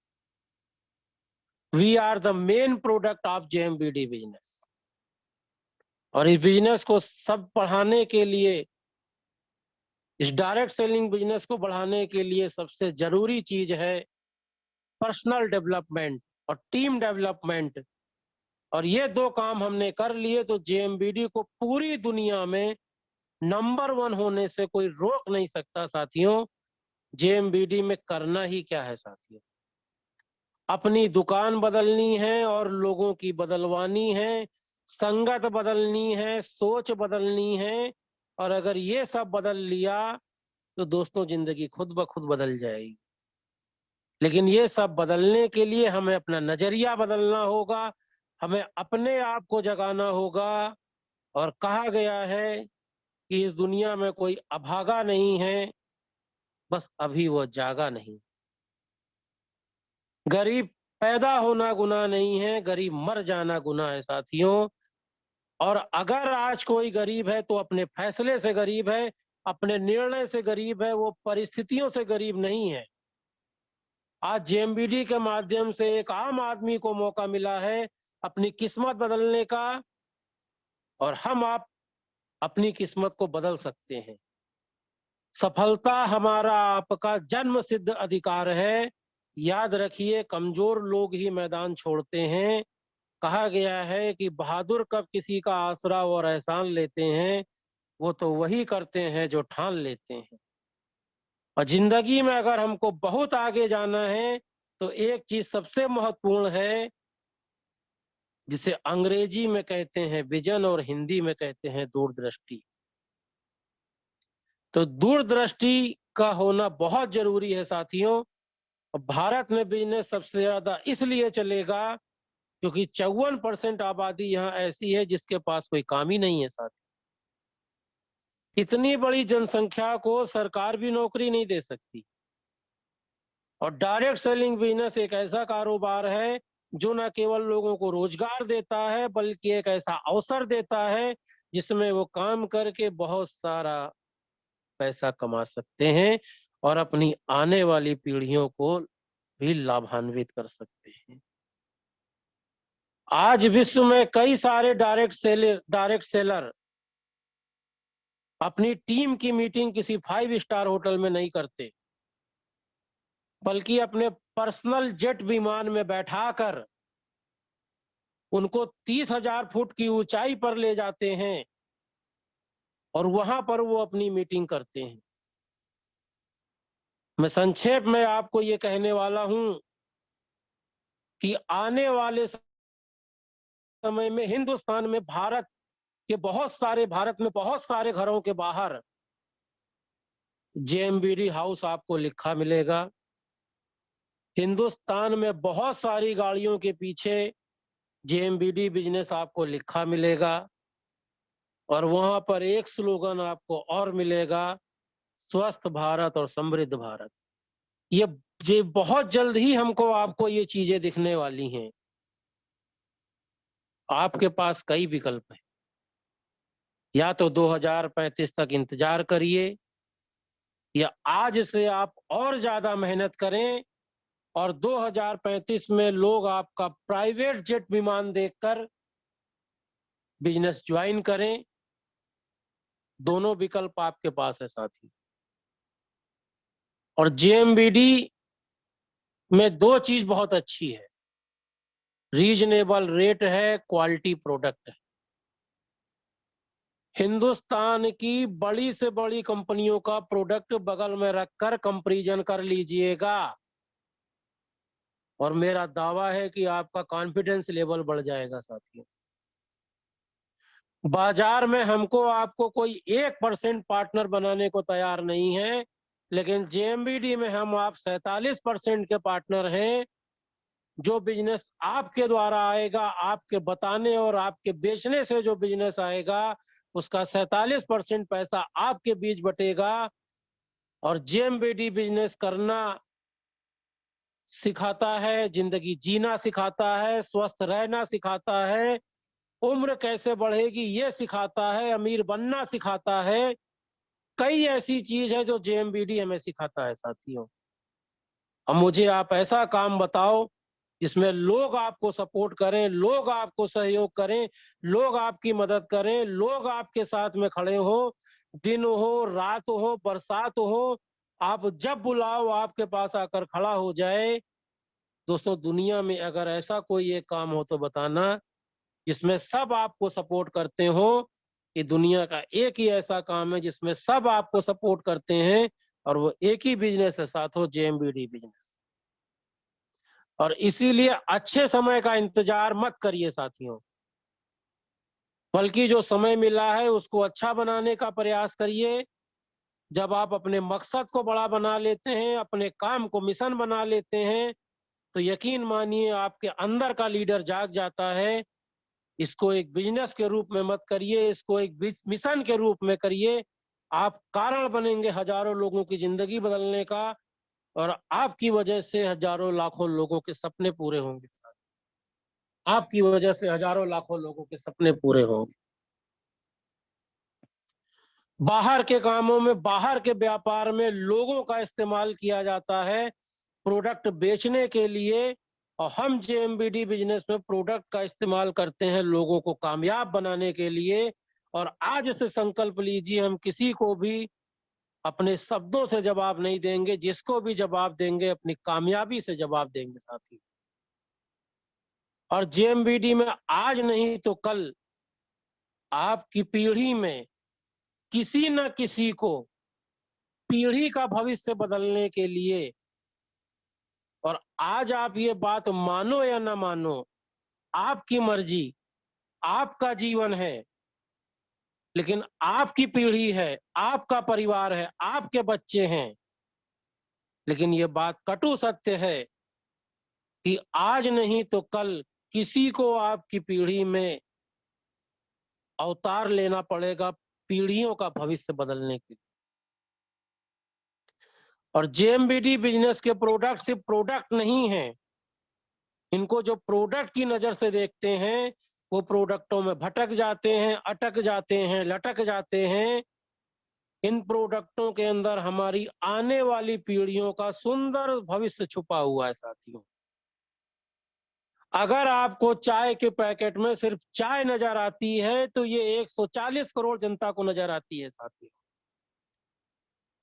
We are the main product of JMBD business. और इस बिजनेस को सब बढ़ाने के लिए, इस डायरेक्ट सेलिंग बिजनेस को बढ़ाने के लिए सबसे जरूरी चीज है पर्सनल डेवलपमेंट और टीम डेवलपमेंट। और ये दो काम हमने कर लिए तो जेएमबीडी को पूरी दुनिया में नंबर 1 होने से कोई रोक नहीं सकता साथियों। जेएमबीडी में करना ही क्या है साथियों, अपनी दुकान बदलनी है और लोगों की बदलवानी है, संगत बदलनी है, सोच बदलनी है। और अगर ये सब बदल लिया तो दोस्तों जिंदगी खुद ब खुद बदल जाएगी। लेकिन ये सब बदलने के लिए हमें अपना नजरिया बदलना होगा, हमें अपने आप को जगाना होगा। और कहा गया है कि इस दुनिया में कोई अभागा नहीं है, बस अभी वो जागा नहीं। गरीब पैदा होना गुनाह नहीं है, गरीब मर जाना गुनाह है साथियों। और अगर आज कोई गरीब है तो अपने फैसले से गरीब है, अपने निर्णय से गरीब है, वो परिस्थितियों से गरीब नहीं है। आज जेएमबीडी के माध्यम से एक आम आदमी को मौका मिला है अपनी किस्मत बदलने का, और हम आप अपनी किस्मत को बदल सकते हैं। सफलता हमारा आपका जन्म सिद्ध अधिकार है। याद रखिए, कमजोर लोग ही मैदान छोड़ते हैं। कहा गया है कि बहादुर कब किसी का आसरा और एहसान लेते हैं, वो तो वही करते हैं जो ठान लेते हैं। और जिंदगी में अगर हमको बहुत आगे जाना है तो एक चीज सबसे महत्वपूर्ण है, जिसे अंग्रेजी में कहते हैं विजन और हिंदी में कहते हैं दूरदृष्टि। तो दूरदृष्टि का होना बहुत जरूरी है साथियों। और भारत में बिजनेस सबसे ज्यादा इसलिए चलेगा क्योंकि 54% आबादी यहाँ ऐसी है जिसके पास कोई काम ही नहीं है साथी। इतनी बड़ी जनसंख्या को सरकार भी नौकरी नहीं दे सकती। और डायरेक्ट सेलिंग बिजनेस एक ऐसा कारोबार है जो न केवल लोगों को रोजगार देता है बल्कि एक ऐसा अवसर देता है जिसमें वो काम करके बहुत सारा पैसा कमा सकते हैं और अपनी आने वाली पीढ़ियों को भी लाभान्वित कर सकते हैं। आज विश्व में कई सारे डायरेक्ट सेलर अपनी टीम की मीटिंग किसी 5 स्टार होटल में नहीं करते, बल्कि अपने पर्सनल जेट विमान में बैठाकर उनको 30,000 फुट की ऊंचाई पर ले जाते हैं और वहां पर वो अपनी मीटिंग करते हैं। मैं संक्षेप में आपको ये कहने वाला हूं कि आने वाले समय में हिंदुस्तान में भारत में बहुत सारे घरों के बाहर जेएमबीडी हाउस आपको लिखा मिलेगा। हिंदुस्तान में बहुत सारी गाड़ियों के पीछे जेएमबीडी बिजनेस आपको लिखा मिलेगा। और वहां पर एक स्लोगन आपको और मिलेगा, स्वस्थ भारत और समृद्ध भारत। ये ये बहुत जल्द ही हमको आपको ये चीजें दिखने वाली हैं। आपके पास कई विकल्प हैं, या तो 2035 तक इंतजार करिए, या आज से आप और ज्यादा मेहनत करें और 2035 में लोग आपका प्राइवेट जेट विमान देखकर बिजनेस ज्वाइन करें। दोनों विकल्प आपके पास है साथी। और जेएमबीडी में दो चीज बहुत अच्छी है, रीजनेबल रेट है, क्वालिटी प्रोडक्ट है। हिंदुस्तान की बड़ी से बड़ी कंपनियों का प्रोडक्ट बगल में रखकर कंपैरिजन कर लीजिएगा और मेरा दावा है कि आपका कॉन्फिडेंस लेवल बढ़ जाएगा साथियों। बाजार में हमको आपको कोई 1% पार्टनर बनाने को तैयार नहीं है, लेकिन जेएमबीडी में हम आप 47% के पार्टनर हैं। जो बिजनेस आपके द्वारा आएगा, आपके बताने और आपके बेचने से जो बिजनेस आएगा, उसका 47% पैसा आपके बीच बटेगा। और जेएमबीडी बिजनेस करना सिखाता है, जिंदगी जीना सिखाता है, स्वस्थ रहना सिखाता है, उम्र कैसे बढ़ेगी ये सिखाता है, अमीर बनना सिखाता है। कई ऐसी चीज है जो जेएमबीडी हमें सिखाता है साथियों। अब मुझे आप ऐसा काम बताओ जिसमें लोग आपको सपोर्ट करें, लोग आपको सहयोग करें, लोग आपकी मदद करें, लोग आपके साथ में खड़े हो, दिन हो, रात हो, बरसात हो, आप जब बुलाओ आपके पास आकर खड़ा हो जाए। दोस्तों, दुनिया में अगर ऐसा कोई एक काम हो तो बताना, जिसमें सब आपको सपोर्ट करते हो। ये दुनिया का एक ही ऐसा काम है जिसमें सब आपको सपोर्ट करते हैं, और वो एक ही बिजनेस है साथों, जेएमबीडी बिजनेस। और इसीलिए अच्छे समय का इंतजार मत करिए साथियों, बल्कि जो समय मिला है उसको अच्छा बनाने का प्रयास करिए। जब आप अपने मकसद को बड़ा बना लेते हैं, अपने काम को मिशन बना लेते हैं, तो यकीन मानिए आपके अंदर का लीडर जाग जाता है। इसको एक बिजनेस के रूप में मत करिए, इसको एक मिशन के रूप में करिए। आप कारण बनेंगे हजारों लोगों की जिंदगी बदलने का, और आपकी वजह से हजारों लाखों लोगों के सपने पूरे होंगे। आपकी वजह से हजारों लाखों लोगों के सपने पूरे होंगे। बाहर के कामों में, बाहर के व्यापार में लोगों का इस्तेमाल किया जाता है प्रोडक्ट बेचने के लिए, और हम जेएमबीडी बिजनेस में प्रोडक्ट का इस्तेमाल करते हैं लोगों को कामयाब बनाने के लिए। और आज से संकल्प लीजिए, हम किसी को भी अपने शब्दों से जवाब नहीं देंगे, जिसको भी जवाब देंगे अपनी कामयाबी से जवाब देंगे साथी। और जेएमबीडी में आज नहीं तो कल आपकी पीढ़ी में किसी न किसी को पीढ़ी का भविष्य बदलने के लिए, और आज आप ये बात मानो या ना मानो, आपकी मर्जी, आपका जीवन है, लेकिन आपकी पीढ़ी है, आपका परिवार है, आपके बच्चे हैं। लेकिन ये बात कटु सत्य है कि आज नहीं तो कल किसी को आपकी पीढ़ी में अवतार लेना पड़ेगा पीढ़ियों का भविष्य बदलने के लिए। और जेएमबीडी बिजनेस के प्रोडक्ट सिर्फ प्रोडक्ट नहीं है। इनको जो प्रोडक्ट की नजर से देखते हैं, वो प्रोडक्टों में भटक जाते हैं, अटक जाते हैं, लटक जाते हैं। इन प्रोडक्टों के अंदर हमारी आने वाली पीढ़ियों का सुंदर भविष्य छुपा हुआ है साथियों। अगर आपको चाय के पैकेट में सिर्फ चाय नजर आती है, तो ये 140 करोड़ जनता को नजर आती है साथियों।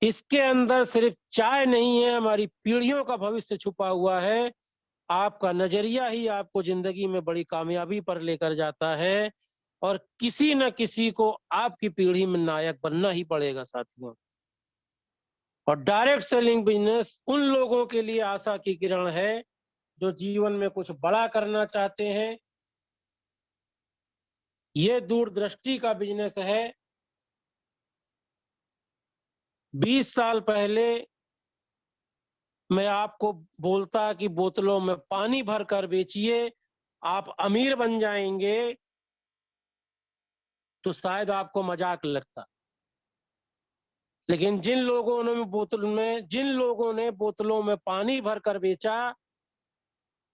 इसके अंदर सिर्फ चाय नहीं है, हमारी पीढ़ियों का भविष्य छुपा हुआ है। आपका नजरिया ही आपको जिंदगी में बड़ी कामयाबी पर लेकर जाता है, और किसी न किसी को आपकी पीढ़ी में नायक बनना ही पड़ेगा साथियों। और डायरेक्ट सेलिंग बिजनेस उन लोगों के लिए आशा की किरण है जो जीवन में कुछ बड़ा करना चाहते हैं। ये दूरदृष्टि का बिजनेस है। 20 साल पहले मैं आपको बोलता कि बोतलों में पानी भरकर बेचिए, आप अमीर बन जाएंगे, तो शायद आपको मजाक लगता। लेकिन जिन लोगों ने बोतलों में पानी भरकर बेचा,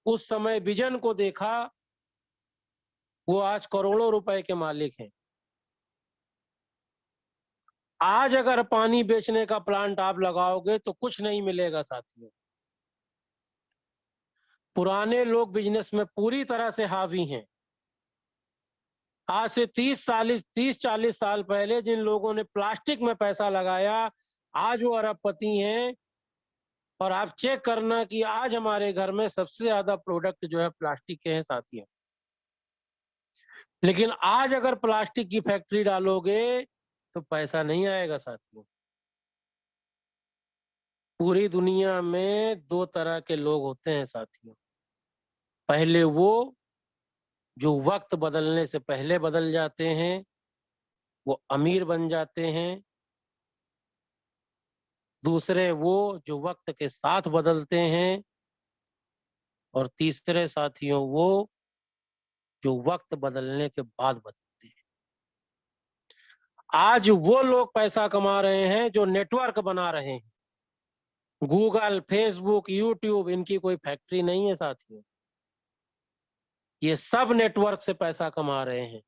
उस समय विजन को देखा, वो आज करोड़ों रुपए के मालिक हैं। आज अगर पानी बेचने का प्लांट आप लगाओगे तो कुछ नहीं मिलेगा साथियों। पुराने लोग बिजनेस में पूरी तरह से हावी हैं। आज से 30-40 साल पहले जिन लोगों ने प्लास्टिक में पैसा लगाया, आज वो अरबपति हैं। और आप चेक करना कि आज हमारे घर में सबसे ज्यादा प्रोडक्ट जो है प्लास्टिक के हैं साथियों। लेकिन आज अगर प्लास्टिक की फैक्ट्री डालोगे तो पैसा नहीं आएगा साथियों। पूरी दुनिया में दो तरह के लोग होते हैं साथियों। पहले वो जो वक्त बदलने से पहले बदल जाते हैं, वो अमीर बन जाते हैं। दूसरे वो जो वक्त के साथ बदलते हैं। और तीसरे साथियों वो जो वक्त बदलने के बाद बदलते हैं। आज वो लोग पैसा कमा रहे हैं जो नेटवर्क बना रहे हैं। गूगल, फेसबुक, यूट्यूब, इनकी कोई फैक्ट्री नहीं है साथियों। ये सब नेटवर्क से पैसा कमा रहे हैं।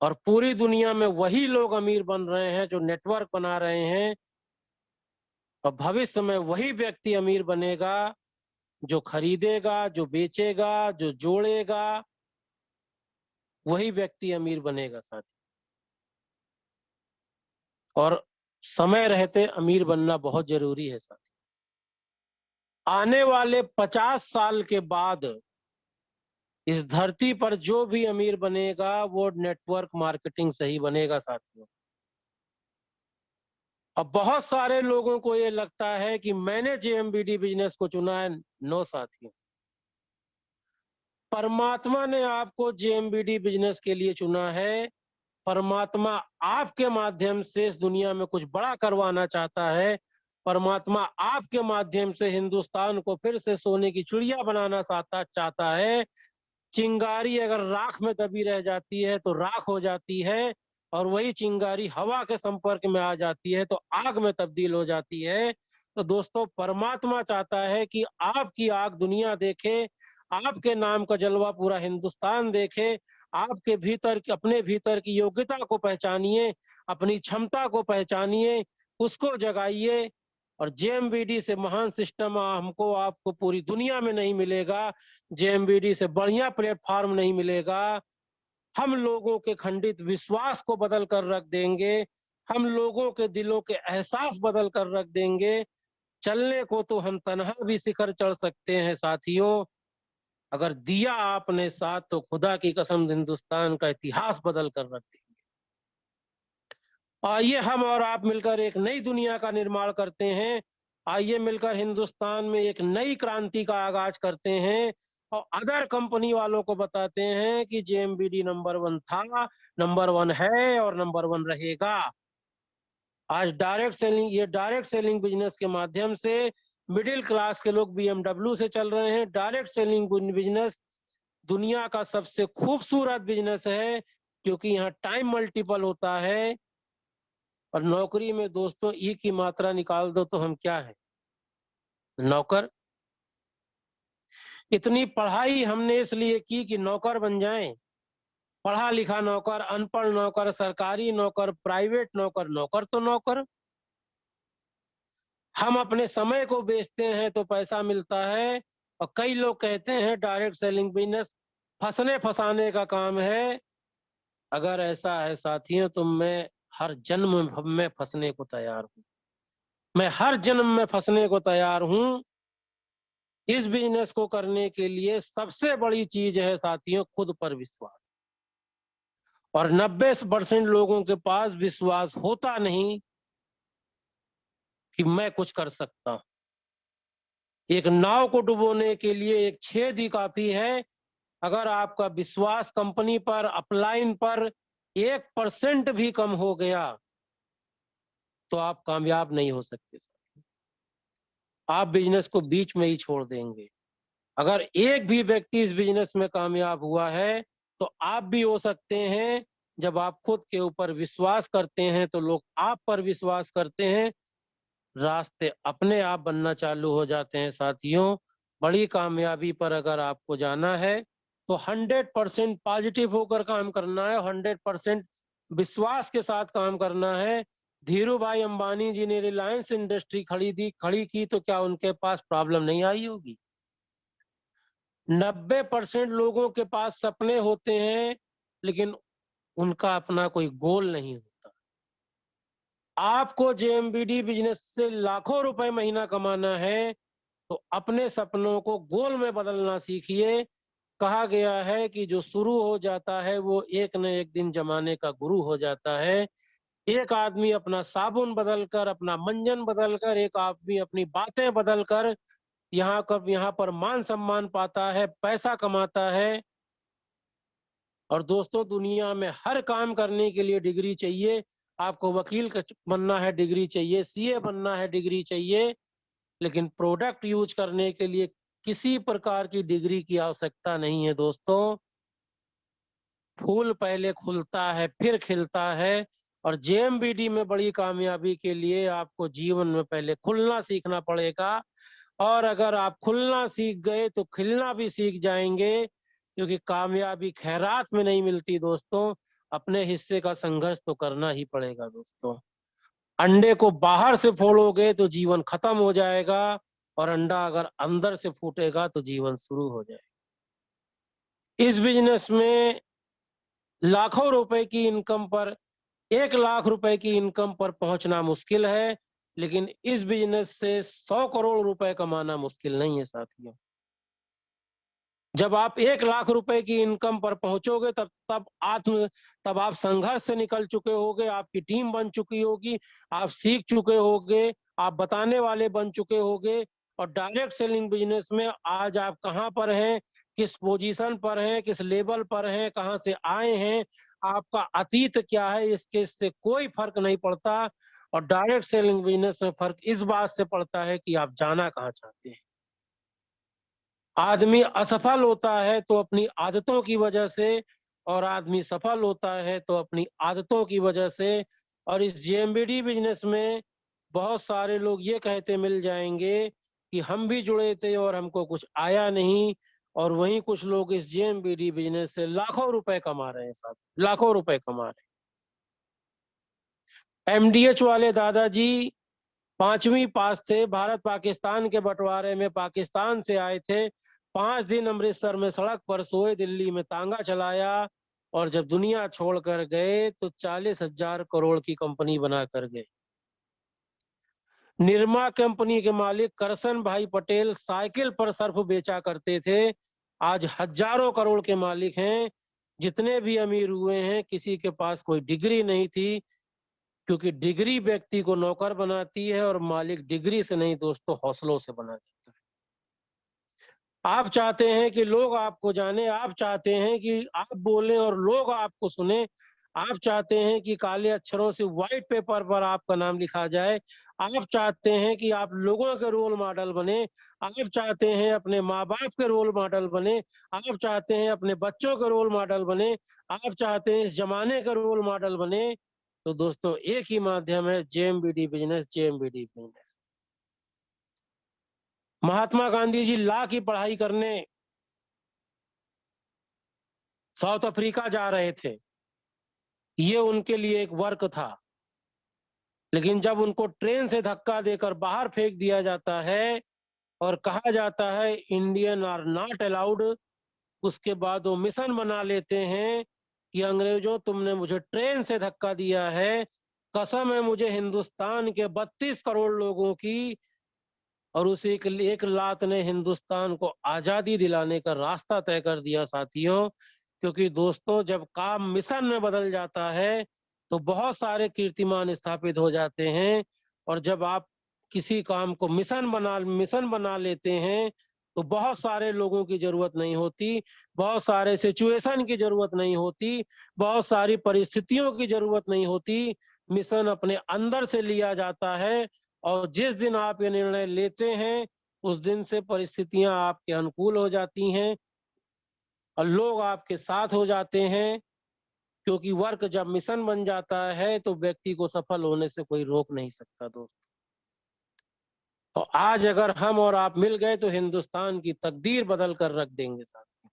और पूरी दुनिया में वही लोग अमीर बन रहे हैं जो नेटवर्क बना रहे हैं। और भविष्य में वही व्यक्ति अमीर बनेगा जो खरीदेगा, जो बेचेगा, जो जोड़ेगा, वही व्यक्ति अमीर बनेगा साथी। और समय रहते अमीर बनना बहुत जरूरी है साथी। आने वाले 50 साल के बाद इस धरती पर जो भी अमीर बनेगा वो नेटवर्क मार्केटिंग से ही बनेगा साथियों। अब बहुत सारे लोगों को ये लगता है कि मैंने जेएमबीडी बिजनेस को चुना है। नो साथियों, परमात्मा ने आपको जेएमबीडी बिजनेस के लिए चुना है। परमात्मा आपके माध्यम से इस दुनिया में कुछ बड़ा करवाना चाहता है। परमात्मा आपके माध्यम से हिंदुस्तान को फिर से सोने की चिड़िया बनाना चाहता है। चिंगारी अगर राख में दबी रह जाती है तो राख हो जाती है, और वही चिंगारी हवा के संपर्क में आ जाती है तो आग में तब्दील हो जाती है। तो दोस्तों, परमात्मा चाहता है कि आपकी आग दुनिया देखे, आपके नाम का जलवा पूरा हिंदुस्तान देखे। आपके भीतर की, अपने भीतर की योग्यता को पहचानिए, अपनी क्षमता को पहचानिए, उसको जगाइए। और जेएमबीडी से महान सिस्टम हमको आपको पूरी दुनिया में नहीं मिलेगा। जेएमबीडी से बढ़िया प्लेटफॉर्म नहीं मिलेगा। हम लोगों के खंडित विश्वास को बदल कर रख देंगे। हम लोगों के दिलों के एहसास बदल कर रख देंगे। चलने को तो हम तन्हा भी शिखर चढ़ सकते हैं साथियों, अगर दिया आपने साथ तो खुदा की कसम हिंदुस्तान का इतिहास बदल कर रख देंगे। आइए हम और आप मिलकर एक नई दुनिया का निर्माण करते हैं। आइए मिलकर हिंदुस्तान में एक नई क्रांति का आगाज करते हैं और अदर कंपनी वालों को बताते हैं कि जेएमबीडी नंबर 1 था, नंबर 1 है और नंबर 1 रहेगा। आज डायरेक्ट सेलिंग बिजनेस के माध्यम से मिडिल क्लास के लोग बीएमडब्ल्यू से चल रहे हैं। डायरेक्ट सेलिंग बिजनेस दुनिया का सबसे खूबसूरत बिजनेस है, क्योंकि यहाँ टाइम मल्टीपल होता है। और नौकरी में दोस्तों ई की मात्रा निकाल दो तो हम क्या है? नौकर। इतनी पढ़ाई हमने इसलिए की कि नौकर बन जाएं। पढ़ा लिखा नौकर, अनपढ़ नौकर, सरकारी नौकर, प्राइवेट नौकर, नौकर तो नौकर। हम अपने समय को बेचते हैं तो पैसा मिलता है। और कई लोग कहते हैं डायरेक्ट सेलिंग बिजनेस फंसने फंसाने का काम है। अगर ऐसा है साथियों तो मैं हर जन्म में फंसने को तैयार हूं। मैं हर जन्म में फंसने को तैयार हूं। इस बिजनेस को करने के लिए सबसे बड़ी चीज है साथियों खुद पर विश्वास। और 90% लोगों के पास विश्वास होता नहीं कि मैं कुछ कर सकता हूं। एक नाव को डुबोने के लिए एक छेद ही काफी है। अगर आपका विश्वास कंपनी पर, अपलाइन पर 1% भी कम हो गया तो आप कामयाब नहीं हो सकते। आप बिजनेस को बीच में ही छोड़ देंगे। अगर एक भी व्यक्ति इस बिजनेस में कामयाब हुआ है तो आप भी हो सकते हैं। जब आप खुद के ऊपर विश्वास करते हैं तो लोग आप पर विश्वास करते हैं। रास्ते अपने आप बनना चालू हो जाते हैं साथियों। बड़ी कामयाबी पर अगर आपको जाना है तो 100% पॉजिटिव होकर काम करना है, 100% विश्वास के साथ काम करना है। धीरू भाई अंबानी जी ने रिलायंस इंडस्ट्री खड़ी की तो क्या उनके पास प्रॉब्लम नहीं आई होगी? 90% लोगों के पास सपने होते हैं लेकिन उनका अपना कोई गोल नहीं होता। आपको जेएमबीडी बिजनेस से लाखों रुपए महीना कमाना है तो अपने सपनों को गोल में बदलना सीखिए। कहा गया है कि जो शुरू हो जाता है वो एक न एक दिन जमाने का गुरु हो जाता है। एक आदमी अपना साबुन बदलकर, अपना मंजन बदलकर, एक आदमी अपनी बातें बदलकर यहाँ पर मान सम्मान पाता है, पैसा कमाता है। और दोस्तों, दुनिया में हर काम करने के लिए डिग्री चाहिए। आपको वकील बनना है, डिग्री चाहिए। सीए बनना है, डिग्री चाहिए। लेकिन प्रोडक्ट यूज करने के लिए किसी प्रकार की डिग्री की आवश्यकता नहीं है दोस्तों। फूल पहले खुलता है फिर खिलता है। और जेएमबीडी में बड़ी कामयाबी के लिए आपको जीवन में पहले खुलना सीखना पड़ेगा। और अगर आप खुलना सीख गए तो खिलना भी सीख जाएंगे, क्योंकि कामयाबी खैरात में नहीं मिलती दोस्तों। अपने हिस्से का संघर्ष तो करना ही पड़ेगा दोस्तों। अंडे को बाहर से फोड़ोगे तो जीवन खत्म हो जाएगा, और अंडा अगर अंदर से फूटेगा तो जीवन शुरू हो जाएगा। इस बिजनेस में लाखों रुपए की इनकम पर, 1 लाख रुपए की इनकम पर पहुंचना मुश्किल है, लेकिन इस बिजनेस से 100 करोड़ रुपए कमाना मुश्किल नहीं है साथियों। जब आप 1 लाख रुपए की इनकम पर पहुंचोगे तब आप संघर्ष से निकल चुके होगे, आपकी टीम बन चुकी होगी, आप सीख चुके होगे, आप बताने वाले बन चुके होगे। और डायरेक्ट सेलिंग बिजनेस में आज आप कहां पर हैं, किस पोजीशन पर हैं, किस लेवल पर हैं, कहां से आए हैं, आपका अतीत क्या है, इससे कोई फर्क नहीं पड़ता। और डायरेक्ट सेलिंग बिजनेस में फर्क इस बात से पड़ता है कि आप जाना कहां चाहते हैं। आदमी असफल होता है तो अपनी आदतों की वजह से, और आदमी सफल होता है तो अपनी आदतों की वजह से। और इस जेएमबीडी बिजनेस में बहुत सारे लोग ये कहते मिल जाएंगे कि हम भी जुड़े थे और हमको कुछ आया नहीं, और वहीं कुछ लोग इस जेएमबीडी बिजनेस से लाखों रुपए कमा रहे हैं साथ, लाखों रुपए कमा रहे हैं। एमडीएच वाले दादाजी 5वीं पास थे, भारत पाकिस्तान के बंटवारे में पाकिस्तान से आए थे, 5 दिन अमृतसर में सड़क पर सोए, दिल्ली में तांगा चलाया, और जब दुनिया छोड़कर गए तो 40,000 करोड़ की कंपनी बनाकर गए। निरमा कंपनी के मालिक करसन भाई पटेल साइकिल पर सर्फ बेचा करते थे, आज हजारों करोड़ के मालिक हैं। जितने भी अमीर हुए हैं किसी के पास कोई डिग्री नहीं थी, क्योंकि डिग्री व्यक्ति को नौकर बनाती है, और मालिक डिग्री से नहीं दोस्तों, हौसलों से बना जाता है। आप चाहते हैं कि लोग आपको जाने, आप चाहते हैं कि आप बोलें और लोग आपको सुने, आप चाहते हैं कि काले अक्षरों से व्हाइट पेपर पर आपका नाम लिखा जाए, आप चाहते हैं कि आप लोगों के रोल मॉडल बने, आप चाहते हैं अपने माँ बाप के रोल मॉडल बने, आप चाहते हैं अपने बच्चों के रोल मॉडल बने, आप चाहते हैं इस जमाने के रोल मॉडल बने, तो दोस्तों एक ही माध्यम है, जेएमबीडी business, जेएमबीडी business. Mahatma Gandhi ji law की पढ़ाई करने साउथ अफ्रीका जा रहे थे, ये उनके लिए एक वर्क था। लेकिन जब उनको ट्रेन से धक्का देकर बाहर फेंक दिया जाता है और कहा जाता है इंडियन आर नॉट अलाउड, उसके बाद वो मिशन बना लेते हैं कि अंग्रेजों तुमने मुझे ट्रेन से धक्का दिया है, कसम है मुझे हिंदुस्तान के 32 करोड़ लोगों की, और उस एक लात ने हिंदुस्तान को आजादी दिलाने का रास्ता तय कर दिया साथियों। क्योंकि दोस्तों जब काम मिशन में बदल जाता है तो बहुत सारे कीर्तिमान स्थापित हो जाते हैं, और जब आप किसी काम को मिशन बना लेते हैं तो बहुत सारे लोगों की जरूरत नहीं होती, बहुत सारे सिचुएशन की जरूरत नहीं होती, बहुत सारी परिस्थितियों की जरूरत नहीं होती, मिशन अपने अंदर से लिया जाता है। और जिस दिन आप ये निर्णय लेते हैं उस दिन से परिस्थितियां आपके अनुकूल हो जाती हैं और लोग आपके साथ हो जाते हैं, क्योंकि वर्क जब मिशन बन जाता है तो व्यक्ति को सफल होने से कोई रोक नहीं सकता दोस्त। तो आज अगर हम और आप मिल गए तो हिंदुस्तान की तकदीर बदल कर रख देंगे साथ में,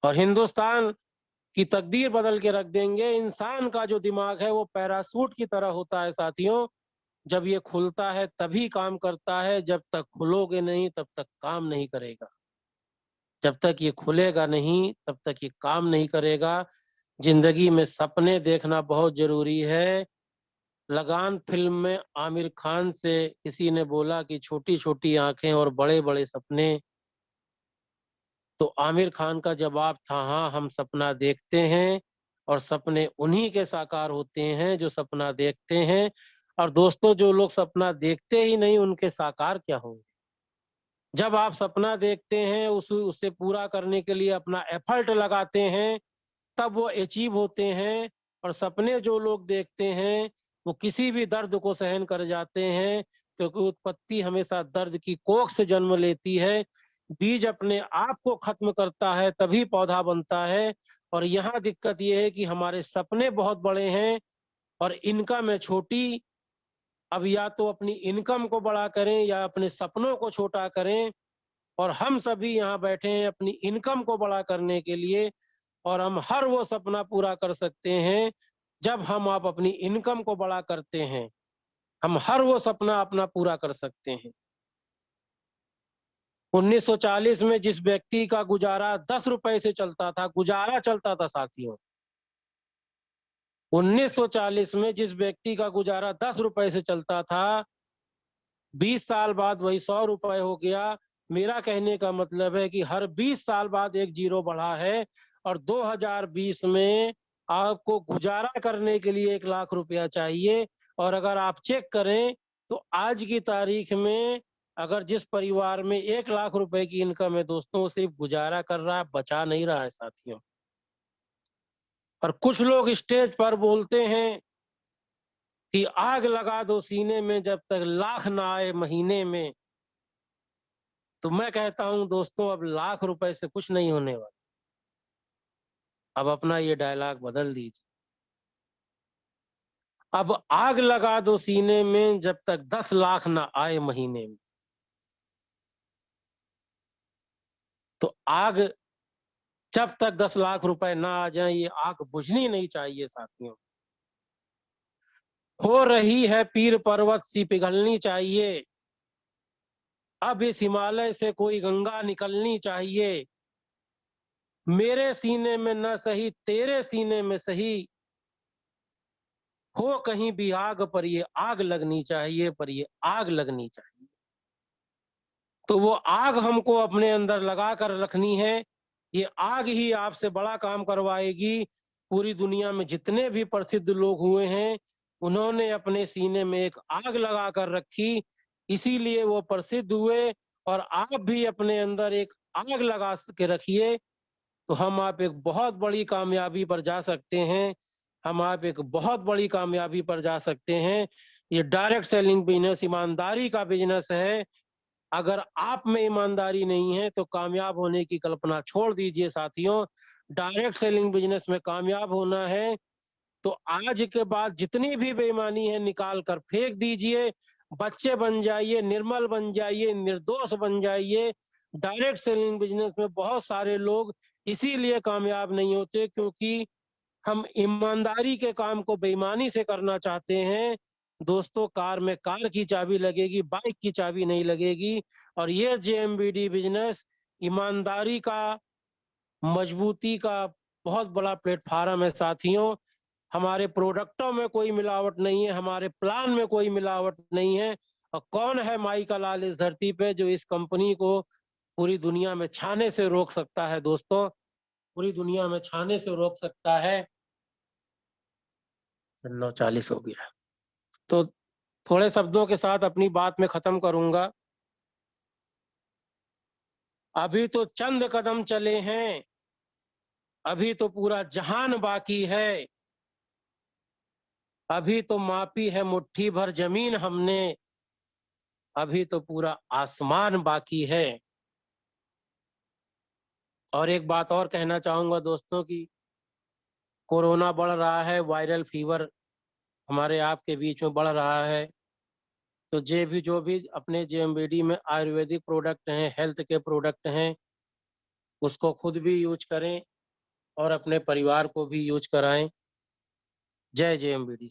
और हिंदुस्तान की तकदीर बदल के रख देंगे। इंसान का जो दिमाग है वो पैरासूट की तरह होता है साथियों, जब ये खुलता है तभी काम करता है, जब तक खुलोगे नहीं तब तक काम नहीं करेगा, जब तक ये खुलेगा नहीं तब तक ये काम नहीं करेगा। जिंदगी में सपने देखना बहुत जरूरी है। लगान फिल्म में आमिर खान से किसी ने बोला कि छोटी छोटी आंखें और बड़े बड़े सपने, तो आमिर खान का जवाब था हाँ हम सपना देखते हैं, और सपने उन्हीं के साकार होते हैं जो सपना देखते हैं। और दोस्तों जो लोग सपना देखते ही नहीं उनके साकार क्या होंगे। जब आप सपना देखते हैं उसे पूरा करने के लिए अपना एफर्ट लगाते हैं तब वो अचीव होते हैं। और सपने जो लोग देखते हैं वो किसी भी दर्द को सहन कर जाते हैं, क्योंकि उत्पत्ति हमेशा दर्द की कोख से जन्म लेती है। बीज अपने आप को खत्म करता है तभी पौधा बनता है। और यहाँ दिक्कत ये है कि हमारे सपने बहुत बड़े हैं और इनकम है छोटी। अब या तो अपनी इनकम को बड़ा करें या अपने सपनों को छोटा करें, और हम सभी यहाँ बैठे हैं अपनी इनकम को बड़ा करने के लिए, और हम हर वो सपना पूरा कर सकते हैं जब हम आप अपनी इनकम को बड़ा करते हैं, हम हर वो सपना अपना पूरा कर सकते हैं। 1940 में जिस व्यक्ति का गुजारा 10 रुपए से चलता था, गुजारा चलता था साथियों, 1940 में जिस व्यक्ति का गुजारा 10 रुपए से चलता था, 20 साल बाद वही 100 रुपए हो गया। मेरा कहने का मतलब है कि हर 20 साल बाद एक जीरो बढ़ा है और 2020 में आपको गुजारा करने के लिए 1 लाख रुपया चाहिए। और अगर आप चेक करें तो आज की तारीख में अगर जिस परिवार में 1 लाख रुपए की इनकम है दोस्तों, वो सिर्फ गुजारा कर रहा है, बचा नहीं रहा है साथियों। और कुछ लोग स्टेज पर बोलते हैं कि आग लगा दो सीने में जब तक लाख ना आए महीने में। तो मैं कहता हूं दोस्तों, अब लाख रुपए से कुछ नहीं होने वाला। अब अपना ये डायलॉग बदल दीजिए। अब आग लगा दो सीने में जब तक 10 लाख ना आए महीने में। तो आग जब तक 10 लाख रुपए ना आ जाए, ये आग बुझनी नहीं चाहिए साथियों। हो रही है पीर पर्वत सी पिघलनी चाहिए। अब इस हिमालय से कोई गंगा निकलनी चाहिए। मेरे सीने में न सही, तेरे सीने में सही, हो कहीं भी आग पर ये आग लगनी चाहिए, पर ये आग लगनी चाहिए। तो वो आग हमको अपने अंदर लगा कर रखनी है। ये आग ही आपसे बड़ा काम करवाएगी। पूरी दुनिया में जितने भी प्रसिद्ध लोग हुए हैं, उन्होंने अपने सीने में एक आग लगा कर रखी, इसीलिए वो प्रसिद्ध हुए। और आप भी अपने अंदर एक आग लगा के रखिए, तो हम आप एक बहुत बड़ी कामयाबी पर जा सकते हैं। हम आप एक बहुत बड़ी कामयाबी पर जा सकते हैं। ये डायरेक्ट सेलिंग बिजनेस ईमानदारी का बिजनेस है। अगर आप में ईमानदारी नहीं है तो कामयाब होने की कल्पना छोड़ दीजिए साथियों। डायरेक्ट सेलिंग बिजनेस में कामयाब होना है तो आज के बाद जितनी भी बेईमानी है निकाल कर फेंक दीजिए। बच्चे बन जाइए, निर्मल बन जाइए, निर्दोष बन जाइए। डायरेक्ट सेलिंग बिजनेस में बहुत सारे लोग इसीलिए कामयाब नहीं होते क्योंकि हम ईमानदारी के काम को बेईमानी से करना चाहते हैं। दोस्तों, कार में कार की चाबी लगेगी, बाइक की चाबी नहीं लगेगी। और ये जेएमबीडी बिजनेस ईमानदारी का, मजबूती का बहुत बड़ा प्लेटफार्म है साथियों। हमारे प्रोडक्टों में कोई मिलावट नहीं है, हमारे प्लान में कोई मिलावट नहीं है। और कौन है माई का लाल इस धरती पे जो इस कंपनी को पूरी दुनिया में छाने से रोक सकता है दोस्तों, पूरी दुनिया में छाने से रोक सकता है। 9:40 हो गया। तो थोड़े शब्दों के साथ अपनी बात में खत्म करूंगा। अभी तो चंद कदम चले हैं, अभी तो पूरा जहान बाकी है। अभी तो मापी है मुट्ठी भर जमीन हमने, अभी तो पूरा आसमान बाकी है। और एक बात और कहना चाहूंगा दोस्तों की कोरोना बढ़ रहा है, वायरल फीवर हमारे आपके बीच में बढ़ रहा है। तो जो भी अपने जेएमबीडी में आयुर्वेदिक प्रोडक्ट हैं, हेल्थ के प्रोडक्ट हैं, उसको खुद भी यूज करें और अपने परिवार को भी यूज कराएं। जय जेएमबीडी।